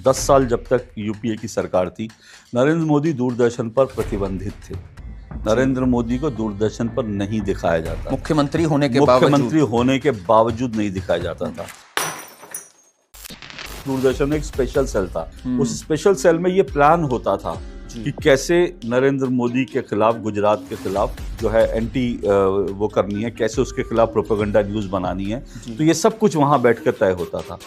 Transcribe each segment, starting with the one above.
10 साल जब तक यूपीए की सरकार थी, नरेंद्र मोदी दूरदर्शन पर प्रतिबंधित थे। नरेंद्र मोदी को दूरदर्शन पर नहीं दिखाया जाता, मुख्यमंत्री होने के बावजूद नहीं दिखाया जाता था। दूरदर्शन में एक स्पेशल सेल था, उस स्पेशल सेल में ये प्लान होता था कि कैसे नरेंद्र मोदी के खिलाफ, गुजरात के खिलाफ जो है एंटी वो करनी है, कैसे उसके खिलाफ प्रोपेगेंडा न्यूज बनानी है। तो ये सब कुछ वहां बैठकर तय होता था।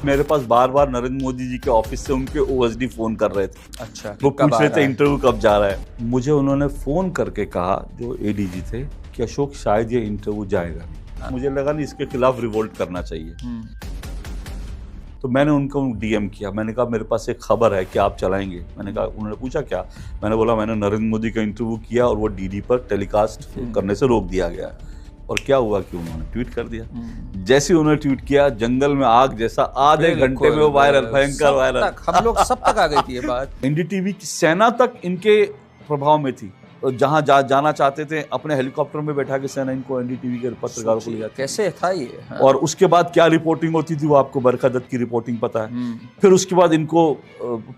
मेरे पास बार बार नरेंद्र मोदी जी के ऑफिस से उनके ओएसडी फोन कर रहे थे। अच्छा, वो पूछ रहे थे इंटरव्यू कब जा रहा है। मुझे उन्होंने फोन करके कहा, जो एडीजी थे, कि अशोक शायद ये इंटरव्यू जाएगा नहीं। मुझे लगा नहीं, इसके खिलाफ रिवोल्ट करना चाहिए। तो मैंने उनको डीएम किया, मैंने कहा मेरे पास एक खबर है कि आप चलाएंगे। मैंने कहा, उन्होंने पूछा क्या, मैंने बोला मैंने नरेंद्र मोदी का इंटरव्यू किया और वो डीडी पर टेलीकास्ट करने से रोक दिया गया। और क्या हुआ कि उन्होंने ट्वीट कर दिया। जैसे उन्होंने ट्वीट किया, जंगल में आग जैसा आधे घंटे में वायरल, भयंकर वायरल। हम लोग सब तक आ गई थी ये बात। एनडीटीवी की सेना तक इनके प्रभाव में थी। जहां जाना चाहते थे, अपने हेलीकॉप्टर में बैठा के सेना इनको एनडीटीवी के पत्रकारों को ले जाती। कैसे था ये? हाँ। और उसके बाद क्या रिपोर्टिंग होती थी वो आपको बरखा दत्त की रिपोर्टिंग पता है। फिर उसके बाद इनको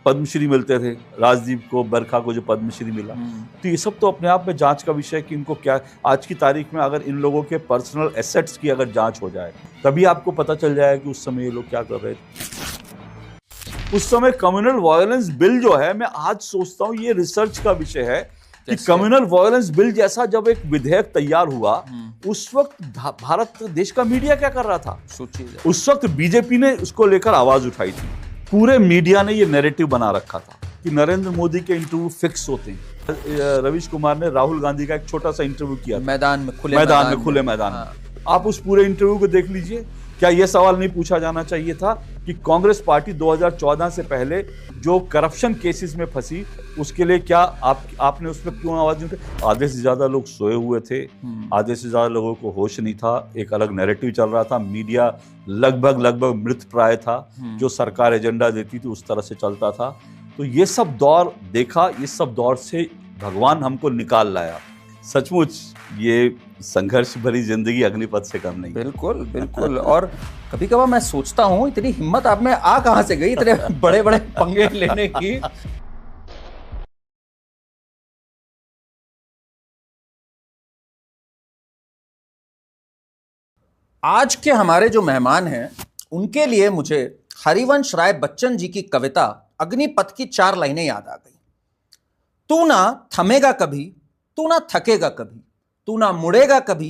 पद्मश्री मिलते थे, राजदीप को, बरखा को जो पद्मश्री मिला। तो ये सब तो अपने आप में जांच का विषय है कि इनको क्या, आज की तारीख में अगर इन लोगों के पर्सनल एसेट्स की अगर जांच हो जाए, तभी आपको पता चल जाएगा कि उस समय ये लोग क्या कर रहे थे। उस समय कम्युनल वायलेंस बिल जो है, मैं आज सोचता हूँ ये रिसर्च का विषय है कि कम्युनल वायलेंस बिल जैसा जब एक विधेयक तैयार हुआ, उस वक्त भारत देश का मीडिया क्या कर रहा था? सोचिए, उस वक्त बीजेपी ने उसको लेकर आवाज उठाई थी। पूरे मीडिया ने ये नैरेटिव बना रखा था कि नरेंद्र मोदी के इंटरव्यू फिक्स होते हैं। रवीश कुमार ने राहुल गांधी का एक छोटा सा इंटरव्यू किया, खुले मैदान में। आप उस पूरे इंटरव्यू को देख लीजिए। क्या यह सवाल नहीं पूछा जाना चाहिए था कि कांग्रेस पार्टी 2014 से पहले जो करप्शन केसेस में फंसी, उसके लिए क्या आपने उस पर क्यों आवाज नहीं उठाई? आधे से ज्यादा लोग सोए हुए थे, आधे से ज्यादा लोगों को होश नहीं था, एक अलग नैरेटिव चल रहा था, मीडिया लगभग मृत प्राय था, जो सरकार एजेंडा देती थी उस तरह से चलता था। तो ये सब दौर देखा, ये सब दौर से भगवान हमको निकाल लाया। सचमुच ये संघर्ष भरी जिंदगी अग्निपथ से कम नहीं। बिल्कुल। और कभी कभार मैं सोचता हूँ, इतनी हिम्मत आप में आ कहां से गई इतने बड़े बड़े पंगे लेने की? आज के हमारे जो मेहमान हैं, उनके लिए मुझे हरिवंश राय बच्चन जी की कविता अग्निपथ की 4 लाइनें याद आ गई। तू ना थमेगा कभी, तू ना थकेगा कभी, तू ना मुड़ेगा कभी,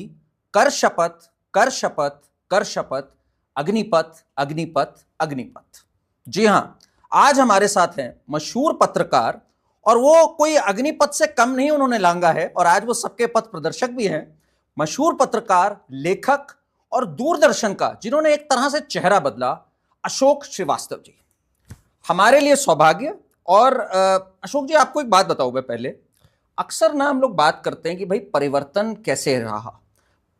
कर शपथ कर शपथ कर शपथ, अग्निपथ अग्निपथ अग्निपथ। जी हां, आज हमारे साथ हैं मशहूर पत्रकार, और वो कोई अग्निपथ से कम नहीं उन्होंने लांगा है, और आज वो सबके पथ प्रदर्शक भी हैं। मशहूर पत्रकार, लेखक और दूरदर्शन का जिन्होंने एक तरह से चेहरा बदला, अशोक श्रीवास्तव जी। हमारे लिए सौभाग्य। और अशोक जी, आपको एक बात बताऊं मैं पहले, अक्सर ना हम लोग बात करते हैं कि भाई परिवर्तन कैसे रहा।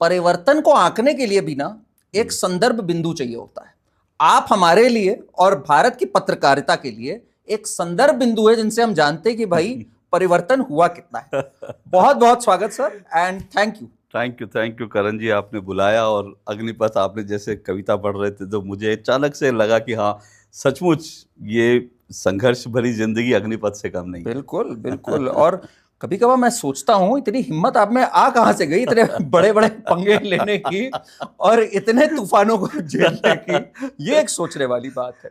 परिवर्तन को आंकने के लिए भी ना एक संदर्भ बिंदु चाहिए होता है। आप हमारे लिए और भारत की पत्रकारिता के लिए एक संदर्भ बिंदु है, जिनसे हम जानते हैं कि भाई परिवर्तन हुआ कितना है। बहुत बहुत स्वागत सर, एंड थैंक यू करण जी, आपने बुलाया और अग्निपथ आपने जैसे कविता पढ़ रहे थे, तो मुझे अचानक से लगा कि हाँ, सचमुच ये संघर्ष भरी जिंदगी अग्निपथ से कम नहीं। बिल्कुल। और कभी कभार मैं सोचता हूँ, इतनी हिम्मत आप में आ कहां से गई इतने बड़े बड़े पंगे लेने की और इतने तूफानों को झेलने की? ये एक सोचने वाली बात है।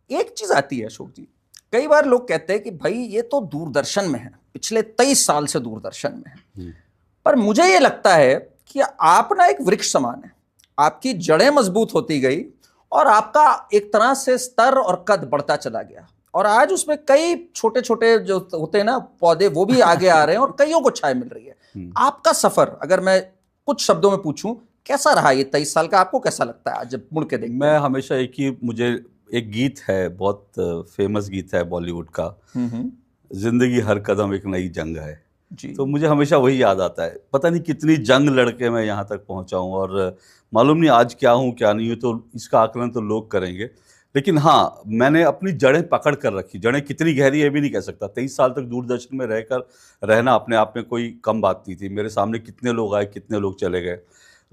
एक चीज आती है अशोक जी, कई बार लोग कहते हैं कि भाई ये तो दूरदर्शन में है, पिछले 23 साल से दूरदर्शन में है। पर मुझे ये लगता है कि आप ना एक वृक्ष समान है, आपकी जड़ें मजबूत होती गई और आपका एक तरह से स्तर और कद बढ़ता चला गया, और आज उसमें कई छोटे छोटे जो होते हैं ना पौधे, वो भी आगे आ रहे हैं और कईयों को छाया मिल रही है। आपका सफर अगर मैं कुछ शब्दों में पूछूं, कैसा रहा ये 23 साल का? आपको कैसा लगता है आज जब मुड़ के देखते? मैं हमेशा मुझे एक गीत है, बहुत फेमस गीत है बॉलीवुड का, जिंदगी हर कदम एक नई जंग है जी। तो मुझे हमेशा वही याद आता है। पता नहीं कितनी जंग लड़के मैं यहाँ तक पहुँचा हूँ, और मालूम नहीं आज क्या हूँ क्या नहीं हूँ, तो इसका आकलन तो लोग करेंगे। लेकिन हाँ, मैंने अपनी जड़ें पकड़ कर रखी। जड़ें कितनी गहरी है भी नहीं कह सकता। 23 साल तक दूरदर्शन में रहना अपने आप में कोई कम बात नहीं थी। मेरे सामने कितने लोग आए, कितने लोग चले गए,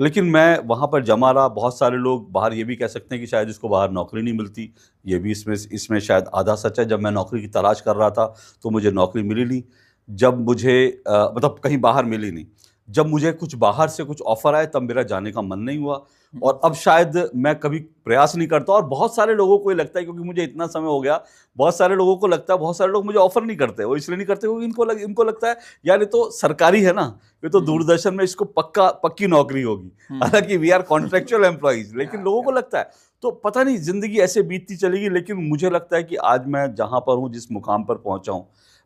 लेकिन मैं वहाँ पर जमा रहा। बहुत सारे लोग बाहर ये भी कह सकते हैं कि शायद इसको बाहर नौकरी नहीं मिलती, ये भी इसमें शायद आधा सच है। जब मैं नौकरी की तलाश कर रहा था तो मुझे नौकरी मिली नहीं। जब मुझे मतलब कहीं बाहर मिली नहीं। जब मुझे कुछ बाहर से कुछ ऑफर आए तब मेरा जाने का मन नहीं हुआ, और अब शायद मैं कभी प्रयास नहीं करता। और बहुत सारे लोगों को ये लगता है, क्योंकि मुझे इतना समय हो गया, बहुत सारे लोगों को लगता है, बहुत सारे लोग मुझे ऑफर नहीं करते। वो इसलिए नहीं करते क्योंकि इनको लगता है यार ये तो सरकारी है ना, ये तो दूरदर्शन में इसको पक्की नौकरी होगी। हालांकि वी आर कॉन्ट्रेक्चुअल एम्प्लॉइज, लेकिन लोगों को लगता है। तो पता नहीं जिंदगी ऐसे बीतती चलेगी, लेकिन मुझे लगता है कि आज मैं जहां पर हूं, जिस मुकाम पर पहुंचा हूं,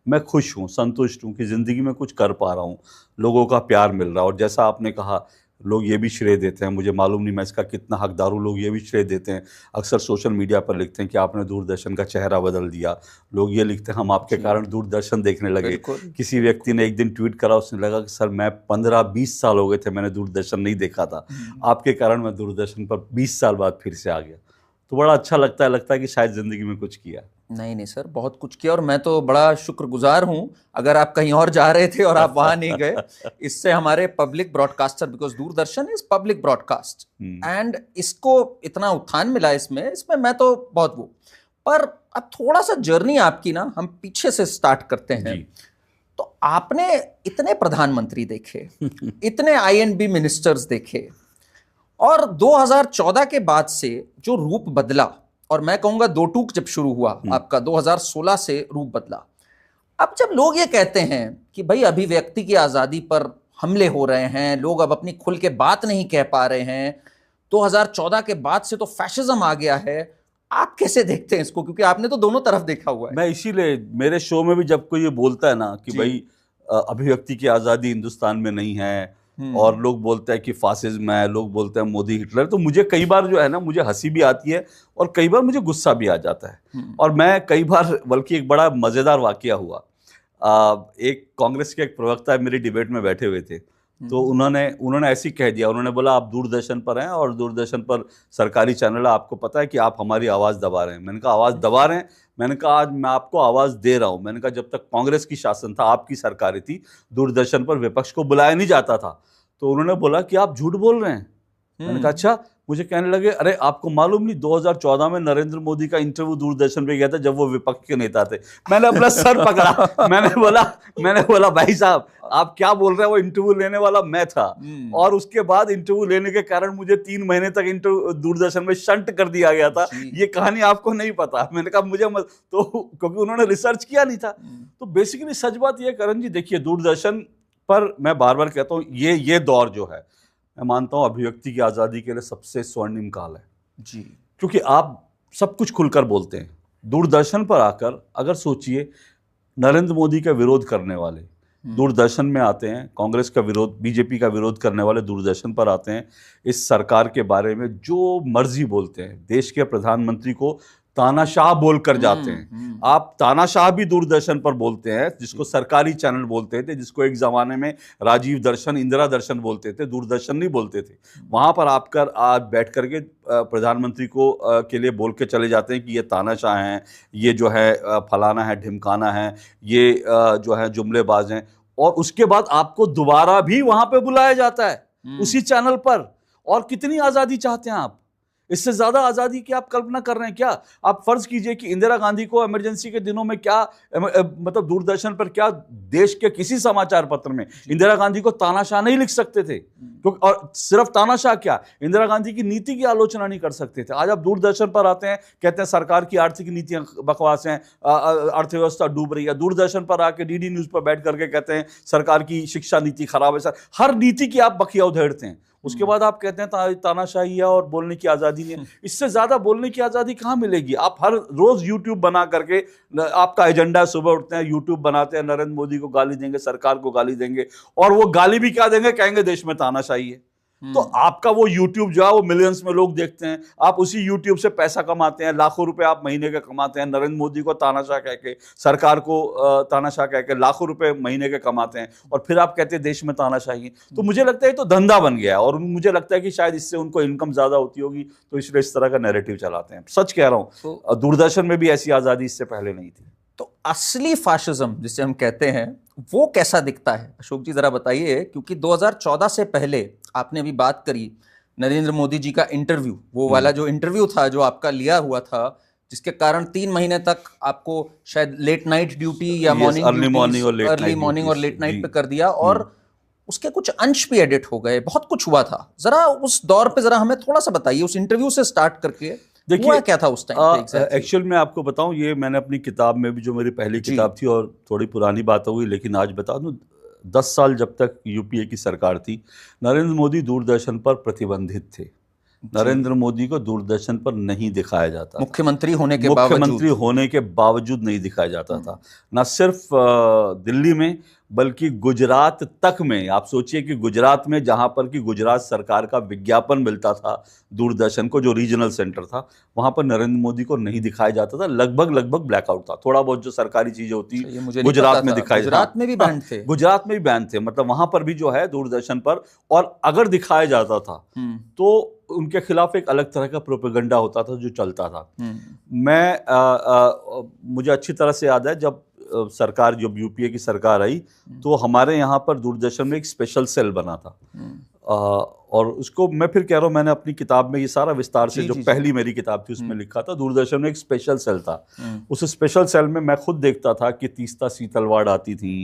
मैं खुश हूं, संतुष्ट हूं कि जिंदगी में कुछ कर पा रहा हूं, लोगों का प्यार मिल रहा है। और जैसा आपने कहा, लोग ये भी श्रेय देते हैं, मुझे मालूम नहीं मैं इसका कितना हकदार हूं, लोग ये भी श्रेय देते हैं। अक्सर सोशल मीडिया पर लिखते हैं कि आपने दूरदर्शन का चेहरा बदल दिया। लोग ये लिखते हैं हम आपके कारण दूरदर्शन देखने लगे। किसी व्यक्ति ने एक दिन ट्वीट करा, उसने लगा कि सर मैं 15-20 साल हो गए थे मैंने दूरदर्शन नहीं देखा था, आपके कारण मैं दूरदर्शन पर 20 साल बाद फिर से आ गया। तो बड़ा अच्छा लगता है कि शायद जिंदगी में कुछ किया। नहीं सर, बहुत कुछ किया, और मैं तो बड़ा शुक्रगुजार हूं अगर आप कहीं और जा रहे थे और आप वहां नहीं गए। इससे हमारे public broadcaster, because Doordarshan is public broadcast, and इसको इतना उत्थान मिला इसमें मैं तो बहुत वो। पर अब थोड़ा सा जर्नी आपकी ना हम पीछे से स्टार्ट करते हैं। तो आपने इतने प्रधानमंत्री देखे, इतने INB मिनिस्टर्स देखे, और 2014 के बाद से जो रूप बदला, और मैं कहूंगा दो टूक जब शुरू हुआ आपका 2016 से रूप बदला। अब जब लोग ये कहते हैं कि भाई अभिव्यक्ति की आजादी पर हमले हो रहे हैं, लोग अब अपनी खुल के बात नहीं कह पा रहे हैं, 2014 के बाद से तो फैशिज्म आ गया है, आप कैसे देखते हैं इसको? क्योंकि आपने तो दोनों तरफ देखा हुआ है। मैं इसीलिए मेरे शो में भी जब कोई ये बोलता है ना कि भाई अभिव्यक्ति की आजादी हिंदुस्तान में नहीं है, और लोग बोलते हैं कि फासिज्म है, लोग बोलते हैं मोदी हिटलर, तो मुझे कई बार जो है ना, मुझे हंसी भी आती है और कई बार मुझे गुस्सा भी आ जाता है। और मैं कई बार, बल्कि एक बड़ा मजेदार वाकया हुआ, एक कांग्रेस के एक प्रवक्ता मेरी डिबेट में बैठे हुए थे, तो उन्होंने ऐसे ही कह दिया, उन्होंने बोला आप दूरदर्शन पर हैं और दूरदर्शन पर सरकारी चैनल है, आपको पता है कि आप हमारी आवाज़ दबा रहे हैं। मैंने कहा आवाज़ दबा रहे हैं? मैंने कहा आज मैं आपको आवाज़ दे रहा हूं। मैंने कहा जब तक कांग्रेस की शासन था, आपकी सरकारें थी, दूरदर्शन पर विपक्ष को बुलाया नहीं जाता था। तो उन्होंने बोला कि आप झूठ बोल रहे हैं। मैंने कहा अच्छा। मुझे कहने लगे अरे आपको मालूम नहीं 2014 में नरेंद्र मोदी का इंटरव्यू दूरदर्शन पे गया था जब वो विपक्ष के नेता थे। मैंने अपना सर पकड़ा, मैंने बोला भाई साहब आप क्या बोल रहे हैं, वो इंटरव्यू लेने वाला मैं था, और उसके बाद इंटरव्यू लेने के कारण मुझे 3 महीने तक इंटरव्यू दूरदर्शन में शंट कर दिया गया था। ये कहानी आपको नहीं पता। मैंने कहा मुझे तो क्योंकि उन्होंने रिसर्च किया नहीं था। तो बेसिकली सच बात यह करण जी, देखिए दूरदर्शन पर मैं बार बार कहता हूँ ये दौर जो है, मैं मानता हूं अभिव्यक्ति की आज़ादी के लिए सबसे स्वर्णिम काल है जी, क्योंकि आप सब कुछ खुलकर बोलते हैं। दूरदर्शन पर आकर अगर सोचिए, नरेंद्र मोदी का विरोध करने वाले दूरदर्शन में आते हैं, कांग्रेस का विरोध, बीजेपी का विरोध करने वाले दूरदर्शन पर आते हैं, इस सरकार के बारे में जो मर्जी बोलते हैं, देश के प्रधानमंत्री को तानाशाह बोलकर जाते हैं। आप तानाशाह भी दूरदर्शन पर बोलते हैं, जिसको सरकारी चैनल बोलते थे, जिसको एक जमाने में राजीव दर्शन, इंदिरा दर्शन बोलते थे, दूरदर्शन नहीं बोलते थे। वहां पर आपकर आज बैठ करके प्रधानमंत्री को के लिए बोल के चले जाते हैं कि ये तानाशाह हैं, ये जो है फलाना है, ढिमकाना है, ये जो है जुमलेबाज हैं, और उसके बाद आपको दोबारा भी वहां पे बुलाया जाता है उसी चैनल पर। और कितनी आजादी चाहते हैं आप? इससे ज्यादा आजादी की आप कल्पना कर रहे हैं क्या? आप फर्ज कीजिए कि इंदिरा गांधी को इमरजेंसी के दिनों में क्या मतलब दूरदर्शन पर क्या देश के किसी समाचार पत्र में इंदिरा गांधी को तानाशाह नहीं लिख सकते थे, क्योंकि और सिर्फ तानाशाह क्या, इंदिरा गांधी की नीति की आलोचना नहीं कर सकते थे। आज आप दूरदर्शन पर आते हैं, कहते हैं सरकार की आर्थिक नीतियां बकवास हैं, अर्थव्यवस्था डूब रही है। दूरदर्शन पर आके DD न्यूज पर बैठ करके कहते हैं सरकार की शिक्षा नीति खराब है। सर हर नीति की आप बखिया उधेड़ते हैं, उसके बाद आप कहते हैं तानाशाही है और बोलने की आज़ादी नहीं है। इससे ज़्यादा बोलने की आज़ादी कहाँ मिलेगी? आप हर रोज़ YouTube बना करके, आपका एजेंडा सुबह उठते हैं YouTube बनाते हैं, नरेंद्र मोदी को गाली देंगे, सरकार को गाली देंगे, और वो गाली भी क्या देंगे, कहेंगे देश में तानाशाही है। तो आपका वो YouTube जो है वो मिलियंस में लोग देखते हैं, आप उसी YouTube से पैसा कमाते हैं, लाखों रुपए आप महीने के कमाते हैं, नरेंद्र मोदी को तानाशाह कह के, सरकार को तानाशाह कह के लाखों रुपए महीने के कमाते हैं, और फिर आप कहते हैं देश में तानाशाही है। तो मुझे लगता है ये तो धंधा बन गया है, और मुझे लगता है कि शायद इससे उनको इनकम ज्यादा होती होगी, तो इसलिए इस तरह का नैरेटिव चलाते हैं। सच कह रहा हूँ, दूरदर्शन में भी ऐसी आजादी इससे पहले नहीं थी। तो असली फाशिज्म जिसे हम कहते हैं वो कैसा दिखता है, अशोक जी जरा बताइए, क्योंकि 2014 से पहले आपने अभी बात करी नरेंद्र मोदी जी का इंटरव्यू, वो वाला जो इंटरव्यू था जो आपका लिया हुआ था, जिसके कारण 3 महीने तक आपको शायद लेट नाइट ड्यूटी या मॉर्निंग अर्ली मॉर्निंग और लेट अर्ली मॉर्निंग और लेट नाइट पे कर दिया, और उसके कुछ अंश भी एडिट हो गए, बहुत कुछ हुआ था। जरा उस दौर पे जरा हमें थोड़ा सा बताइए, उस इंटरव्यू से स्टार्ट करके हुआ क्या था उस टाइम पे। एक्चुअल में आपको बताऊं, ये मैंने अपनी किताब में भी, जो मेरी पहली किताब थी और थोड़ी पुरानी बात हो गई, लेकिन आज बता दूं, 10 साल जब तक यूपीए की सरकार थी, नरेंद्र मोदी दूरदर्शन पर प्रतिबंधित थे। नरेंद्र मोदी को दूरदर्शन पर नहीं दिखाया जाता, मुख्यमंत्री होने के बावजूद नहीं दिखाया जाता था। न सिर्फ दिल्ली में, बल्कि गुजरात तक में। आप सोचिए कि गुजरात में, जहां पर कि गुजरात सरकार का विज्ञापन मिलता था दूरदर्शन को, जो रीजनल सेंटर था, वहां पर नरेंद्र मोदी को नहीं दिखाया जाता था। लगभग ब्लैकआउट था। थोड़ा बहुत जो सरकारी चीजें होती गुजरात में दिखाई, गुजरात में भी बैन थे, गुजरात में भी बैन थे, मतलब वहां पर भी जो है दूरदर्शन पर, और अगर दिखाया जाता था तो उनके खिलाफ एक अलग तरह का प्रोपेगेंडा होता था जो चलता था। मुझे अच्छी तरह से याद है, जब सरकार, जब यूपीए की सरकार आई, तो हमारे यहाँ पर दूरदर्शन में एक स्पेशल सेल बना था। और उसको मैं फिर कह रहा हूँ, मैंने अपनी किताब में ये सारा विस्तार से, जो पहली मेरी किताब थी उसमें लिखा था। दूरदर्शन में एक स्पेशल सेल था। उस स्पेशल सेल में मैं खुद देखता था कि तीस्ता सी तलवार आती थी।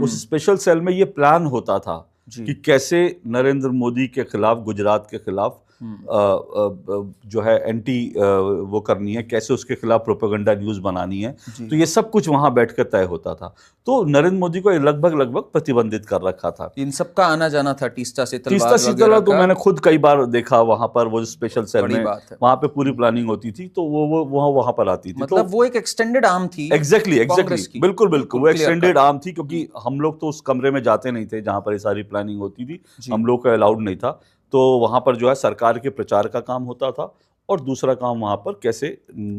उस स्पेशल सेल में ये प्लान होता था कि कैसे नरेंद्र मोदी के खिलाफ, गुजरात के खिलाफ जो है एंटी वो करनी है, कैसे उसके खिलाफ प्रोपेगेंडा न्यूज बनानी है। तो ये सब कुछ वहां बैठकर तय होता था। तो नरेंद्र मोदी को लगभग प्रतिबंधित कर रखा था। इन सब का आना जाना था। तीस्ता से तलवार तो मैंने खुद कई बार देखा वहां पर, वो स्पेशल सेल में, वहां पे पूरी प्लानिंग होती थी, तो वो वहां पर आती थी। मतलब वो एक एक्सटेंडेड आर्म थी। एग्जैक्टली, बिल्कुल वो एक्सटेंडेड आर्म थी, क्योंकि हम लोग तो उस कमरे में जाते नहीं थे जहां पर ये सारी प्लानिंग होती थी, हम लोग को अलाउड नहीं था। तो वहां पर जो है सरकार के प्रचार का काम होता था, और दूसरा काम वहां पर कैसे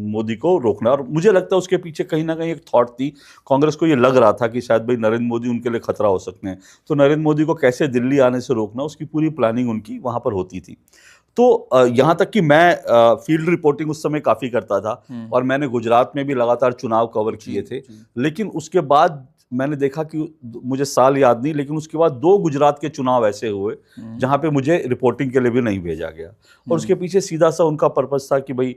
मोदी को रोकना। और मुझे लगता है उसके पीछे कहीं ना कहीं एक थॉट थी, कांग्रेस को ये लग रहा था कि शायद भाई नरेंद्र मोदी उनके लिए खतरा हो सकते हैं, तो नरेंद्र मोदी को कैसे दिल्ली आने से रोकना, उसकी पूरी प्लानिंग उनकी वहां पर होती थी। तो यहाँ तक कि मैं फील्ड रिपोर्टिंग उस समय काफ़ी करता था, और मैंने गुजरात में भी लगातार चुनाव कवर किए थे। लेकिन उसके बाद मैंने देखा कि, मुझे साल याद नहीं, लेकिन उसके बाद 2 गुजरात के चुनाव ऐसे हुए जहाँ पे मुझे रिपोर्टिंग के लिए भी नहीं भेजा गया। और उसके पीछे सीधा सा उनका पर्पस था कि भाई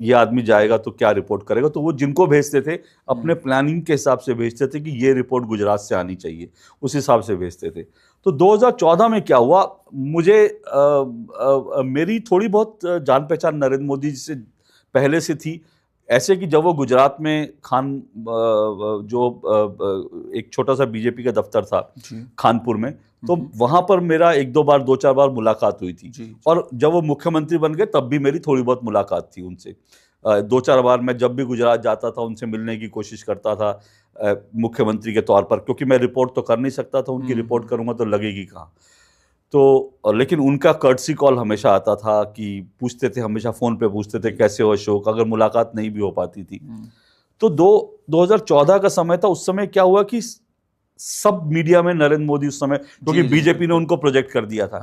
ये आदमी जाएगा तो क्या रिपोर्ट करेगा। तो वो जिनको भेजते थे अपने प्लानिंग के हिसाब से भेजते थे कि ये रिपोर्ट गुजरात से आनी चाहिए, उस हिसाब से भेजते थे। तो 2014 में क्या हुआ, मुझे मेरी थोड़ी बहुत जान पहचान नरेंद्र मोदी जी से पहले से थी। ऐसे कि जब वो गुजरात में जो एक छोटा सा बीजेपी का दफ्तर था खानपुर में, तो वहां पर मेरा 2-4 बार मुलाकात हुई थी। और जब वो मुख्यमंत्री बन गए तब भी मेरी थोड़ी बहुत मुलाकात थी उनसे। 2-4 बार मैं जब भी गुजरात जाता था उनसे मिलने की कोशिश करता था, मुख्यमंत्री के तौर पर, क्योंकि मैं रिपोर्ट तो कर नहीं सकता था, उनकी रिपोर्ट करूंगा तो लगेगी कहाँ। तो लेकिन उनका कर्टसी कॉल हमेशा आता था, कि पूछते थे, हमेशा फोन पे पूछते थे कैसे हो अशोक, अगर मुलाकात नहीं भी हो पाती थी। तो 2014 का समय था। उस समय क्या हुआ कि सब मीडिया में नरेंद्र मोदी उस समय, क्योंकि बीजेपी ने उनको प्रोजेक्ट कर दिया था,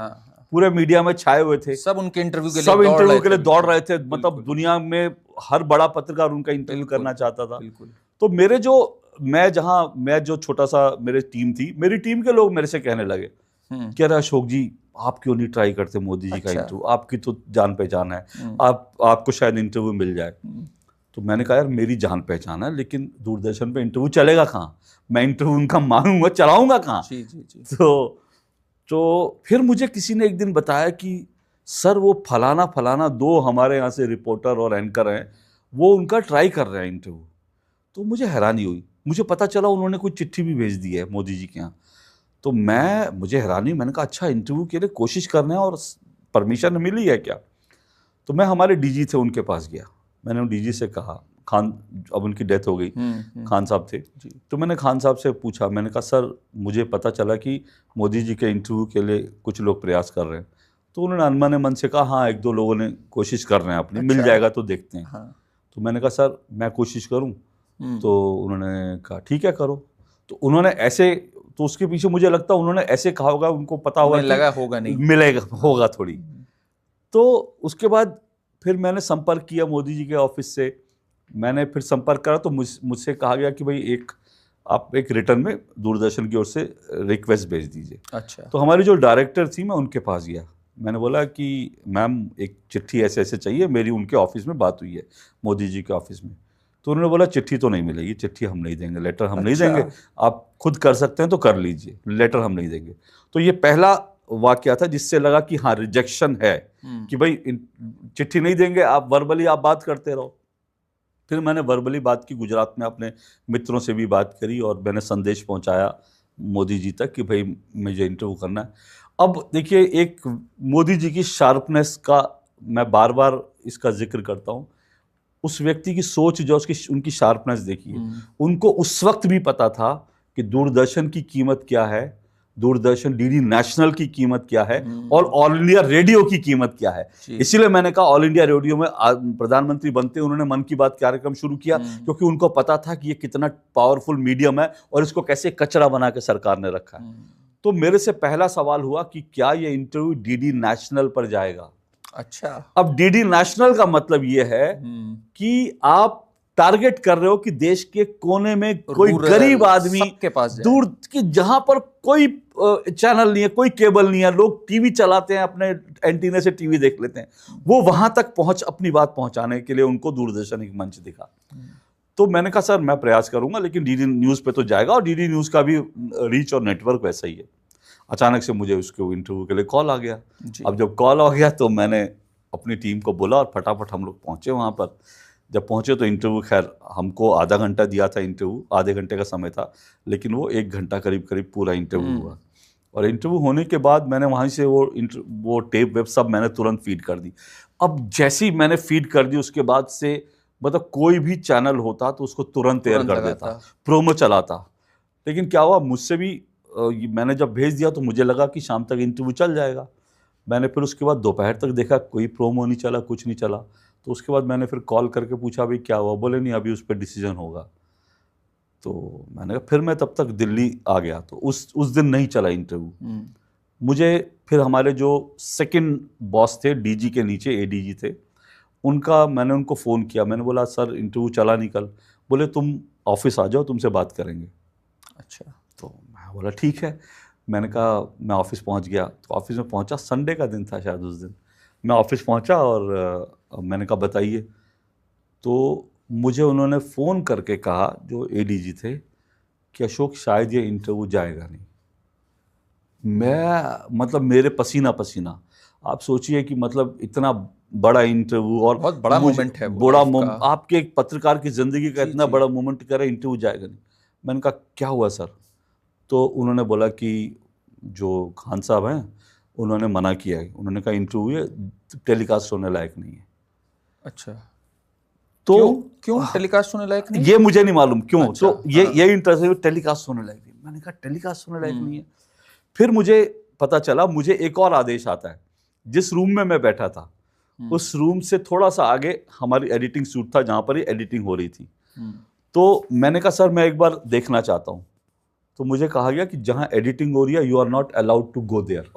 पूरे मीडिया में छाए हुए थे, सब उनके इंटरव्यू के लिए दौड़ रहे थे। मतलब दुनिया में हर बड़ा पत्रकार उनका इंटरव्यू करना चाहता था। तो मैं जो छोटा सा मेरी टीम थी, मेरी टीम के लोग मेरे से कहने लगे, कह रहा अशोक जी आप क्यों नहीं ट्राई करते मोदी जी का इंटरव्यू, आपकी तो जान पहचान है, आपको शायद इंटरव्यू मिल जाए। तो मैंने कहा यार मेरी जान पहचान है, लेकिन दूरदर्शन पे इंटरव्यू चलेगा कहाँ, मैं इंटरव्यू उनका मांगूंगा, चलाऊंगा कहाँ। तो फिर मुझे किसी ने एक दिन बताया कि सर वो फलाना 2 हमारे यहाँ से रिपोर्टर और एंकर हैं, वो उनका ट्राई कर रहे हैं इंटरव्यू। तो मुझे हैरानी हुई, मुझे पता चला उन्होंने कोई चिट्ठी भी भेज दी है मोदी जी के यहाँ। तो मुझे हैरानी, मैंने कहा अच्छा इंटरव्यू के लिए कोशिश करने और परमिशन मिली है क्या। तो मैं हमारे डीजी थे उनके पास गया, मैंने उन डीजी से कहा, खान, अब उनकी डेथ हो गई, खान साहब थे। तो मैंने खान साहब से पूछा, मैंने कहा सर मुझे पता चला कि मोदी जी के इंटरव्यू के लिए कुछ लोग प्रयास कर रहे हैं। तो उन्होंने अनमने मन से कहा हाँ 1-2 लोगों ने कोशिश कर रहे हैं अपनी, मिल जाएगा तो देखते हैं। तो मैंने कहा सर मैं कोशिश करूँ। तो उन्होंने कहा ठीक है करो। तो उन्होंने ऐसे, तो उसके पीछे मुझे लगता है उन्होंने ऐसे कहा होगा, उनको पता होगा, लगा होगा नहीं मिलेगा, होगा थोड़ी। तो उसके बाद फिर मैंने संपर्क किया मोदी जी के ऑफिस से, मैंने फिर संपर्क करा तो मुझसे कहा गया कि भाई एक आप एक रिटर्न में दूरदर्शन की ओर से रिक्वेस्ट भेज दीजिए। अच्छा। तो हमारी जो डायरेक्टर थी, मैं उनके पास गया, मैंने बोला कि मैम एक चिट्ठी ऐसे ऐसे चाहिए, मेरी उनके ऑफिस में बात हुई है, मोदी जी के ऑफिस में। तो उन्होंने बोला चिट्ठी तो नहीं मिलेगी, चिट्ठी हम नहीं देंगे, लेटर हम नहीं देंगे, आप खुद कर सकते हैं तो कर लीजिए, लेटर हम नहीं देंगे। तो ये पहला वाकया था जिससे लगा कि हाँ रिजेक्शन है, कि भाई चिट्ठी नहीं देंगे, आप वर्बली आप बात करते रहो। फिर मैंने वर्बली बात की, गुजरात में अपने मित्रों से भी बात करी और मैंने संदेश पहुंचाया मोदी जी तक कि भाई मुझे इंटरव्यू करना है। अब देखिए, एक मोदी जी की शार्पनेस का मैं बार बार इसका जिक्र करता हूँ, उस व्यक्ति की सोच जो उनकी शार्पनेस देखिए, उनको उस वक्त भी पता था कि दूरदर्शन की कीमत क्या है, दूरदर्शन डीडी नेशनल की कीमत क्या है और ऑल इंडिया रेडियो की कीमत क्या है। इसीलिए मैंने कहा ऑल इंडिया रेडियो में प्रधानमंत्री बनते उन्होंने मन की बात कार्यक्रम शुरू किया, क्योंकि उनको पता था कि ये कितना पावरफुल मीडियम है और इसको कैसे कचरा बना के सरकार ने रखा है। तो मेरे से पहला सवाल हुआ कि क्या ये इंटरव्यू डीडी नेशनल पर जाएगा। अच्छा। अब डीडी नेशनल का मतलब ये है कि आप टारगेट कर रहे हो कि देश के कोने में कोई गरीब आदमी के पास दूर की, जहां पर कोई चैनल नहीं है, कोई केबल नहीं है, लोग टीवी चलाते हैं, अपने एंटीने से टीवी देख लेते हैं, वो वहां तक अपनी बात पहुंचाने के लिए उनको दूरदर्शन एक मंच दिखा। तो मैंने कहा सर मैं प्रयास करूंगा, लेकिन डीडी न्यूज पे तो जाएगा, और डीडी न्यूज का भी रीच और नेटवर्क वैसा ही है। अचानक से मुझे उसके इंटरव्यू के लिए कॉल आ गया। अब जब कॉल आ गया तो मैंने अपनी टीम को बोला और फटाफट हम लोग पहुंचे वहां पर। जब पहुंचे तो इंटरव्यू, खैर हमको आधा घंटा दिया था इंटरव्यू, आधे घंटे का समय था, लेकिन वो 1 घंटा करीब करीब पूरा इंटरव्यू हुआ। और इंटरव्यू होने के बाद मैंने वहाँ से वो टेप वेब सब मैंने तुरंत फीड कर दी। अब जैसे ही मैंने फीड कर दी उसके बाद से मतलब कोई भी चैनल होता तो उसको तुरंत एयर कर देता, प्रोमो चलाता। लेकिन क्या हुआ, मुझसे भी मैंने जब भेज दिया तो मुझे लगा कि शाम तक इंटरव्यू चल जाएगा। मैंने फिर उसके बाद दोपहर तक देखा, कोई प्रोमो नहीं चला, कुछ नहीं चला। तो उसके बाद मैंने फिर कॉल करके पूछा भाई क्या हुआ, बोले नहीं अभी उस पर डिसीजन होगा। तो मैंने कहा, फिर मैं तब तक दिल्ली आ गया, तो उस दिन नहीं चला इंटरव्यू। मुझे फिर हमारे जो सेकंड बॉस थे, डीजी के नीचे एडीजी थे, मैंने उनको फ़ोन किया, मैंने बोला सर इंटरव्यू चला नहीं कल। बोले तुम ऑफिस आ जाओ, तुमसे बात करेंगे। अच्छा, तो मैं बोला ठीक है। मैंने कहा मैं ऑफिस पहुंच गया। तो ऑफिस में पहुंचा, संडे का दिन था शायद उस दिन। मैं ऑफिस पहुंचा और मैंने कहा बताइए। तो मुझे उन्होंने फ़ोन करके कहा, जो एडीजी थे, कि अशोक शायद ये इंटरव्यू जाएगा नहीं। मैं मतलब मेरे पसीना पसीना, आप सोचिए कि मतलब इतना बड़ा इंटरव्यू और बहुत बड़ा मोमेंट है, बड़ा आपके एक पत्रकार की जिंदगी का इतना बड़ा मोमेंट कर रहे, इंटरव्यू जाएगा नहीं। मैंने कहा क्या हुआ सर? तो उन्होंने बोला कि जो खान साहब हैं उन्होंने मना किया है, उन्होंने कहा इंटरव्यू टेलीकास्ट होने लायक नहीं है। अच्छा, तो क्यों टेलीकास्ट होने लायक नहीं? ये मुझे नहीं मालूम क्यों। अच्छा, तो ये इंटरव्यू टेलीकास्ट होने लायक नहीं। मैंने कहा टेलीकास्ट होने लायक नहीं है। फिर मुझे पता चला, मुझे एक और आदेश आता है। जिस रूम में मैं बैठा था उस रूम से थोड़ा सा आगे हमारी एडिटिंग सूट था, जहां पर ये एडिटिंग हो रही थी। तो मैंने कहा सर मैं एक बार देखना चाहता हूं। तो मुझे कहा गया कि जहां एडिटिंग हो रही है you are not allowed to go there,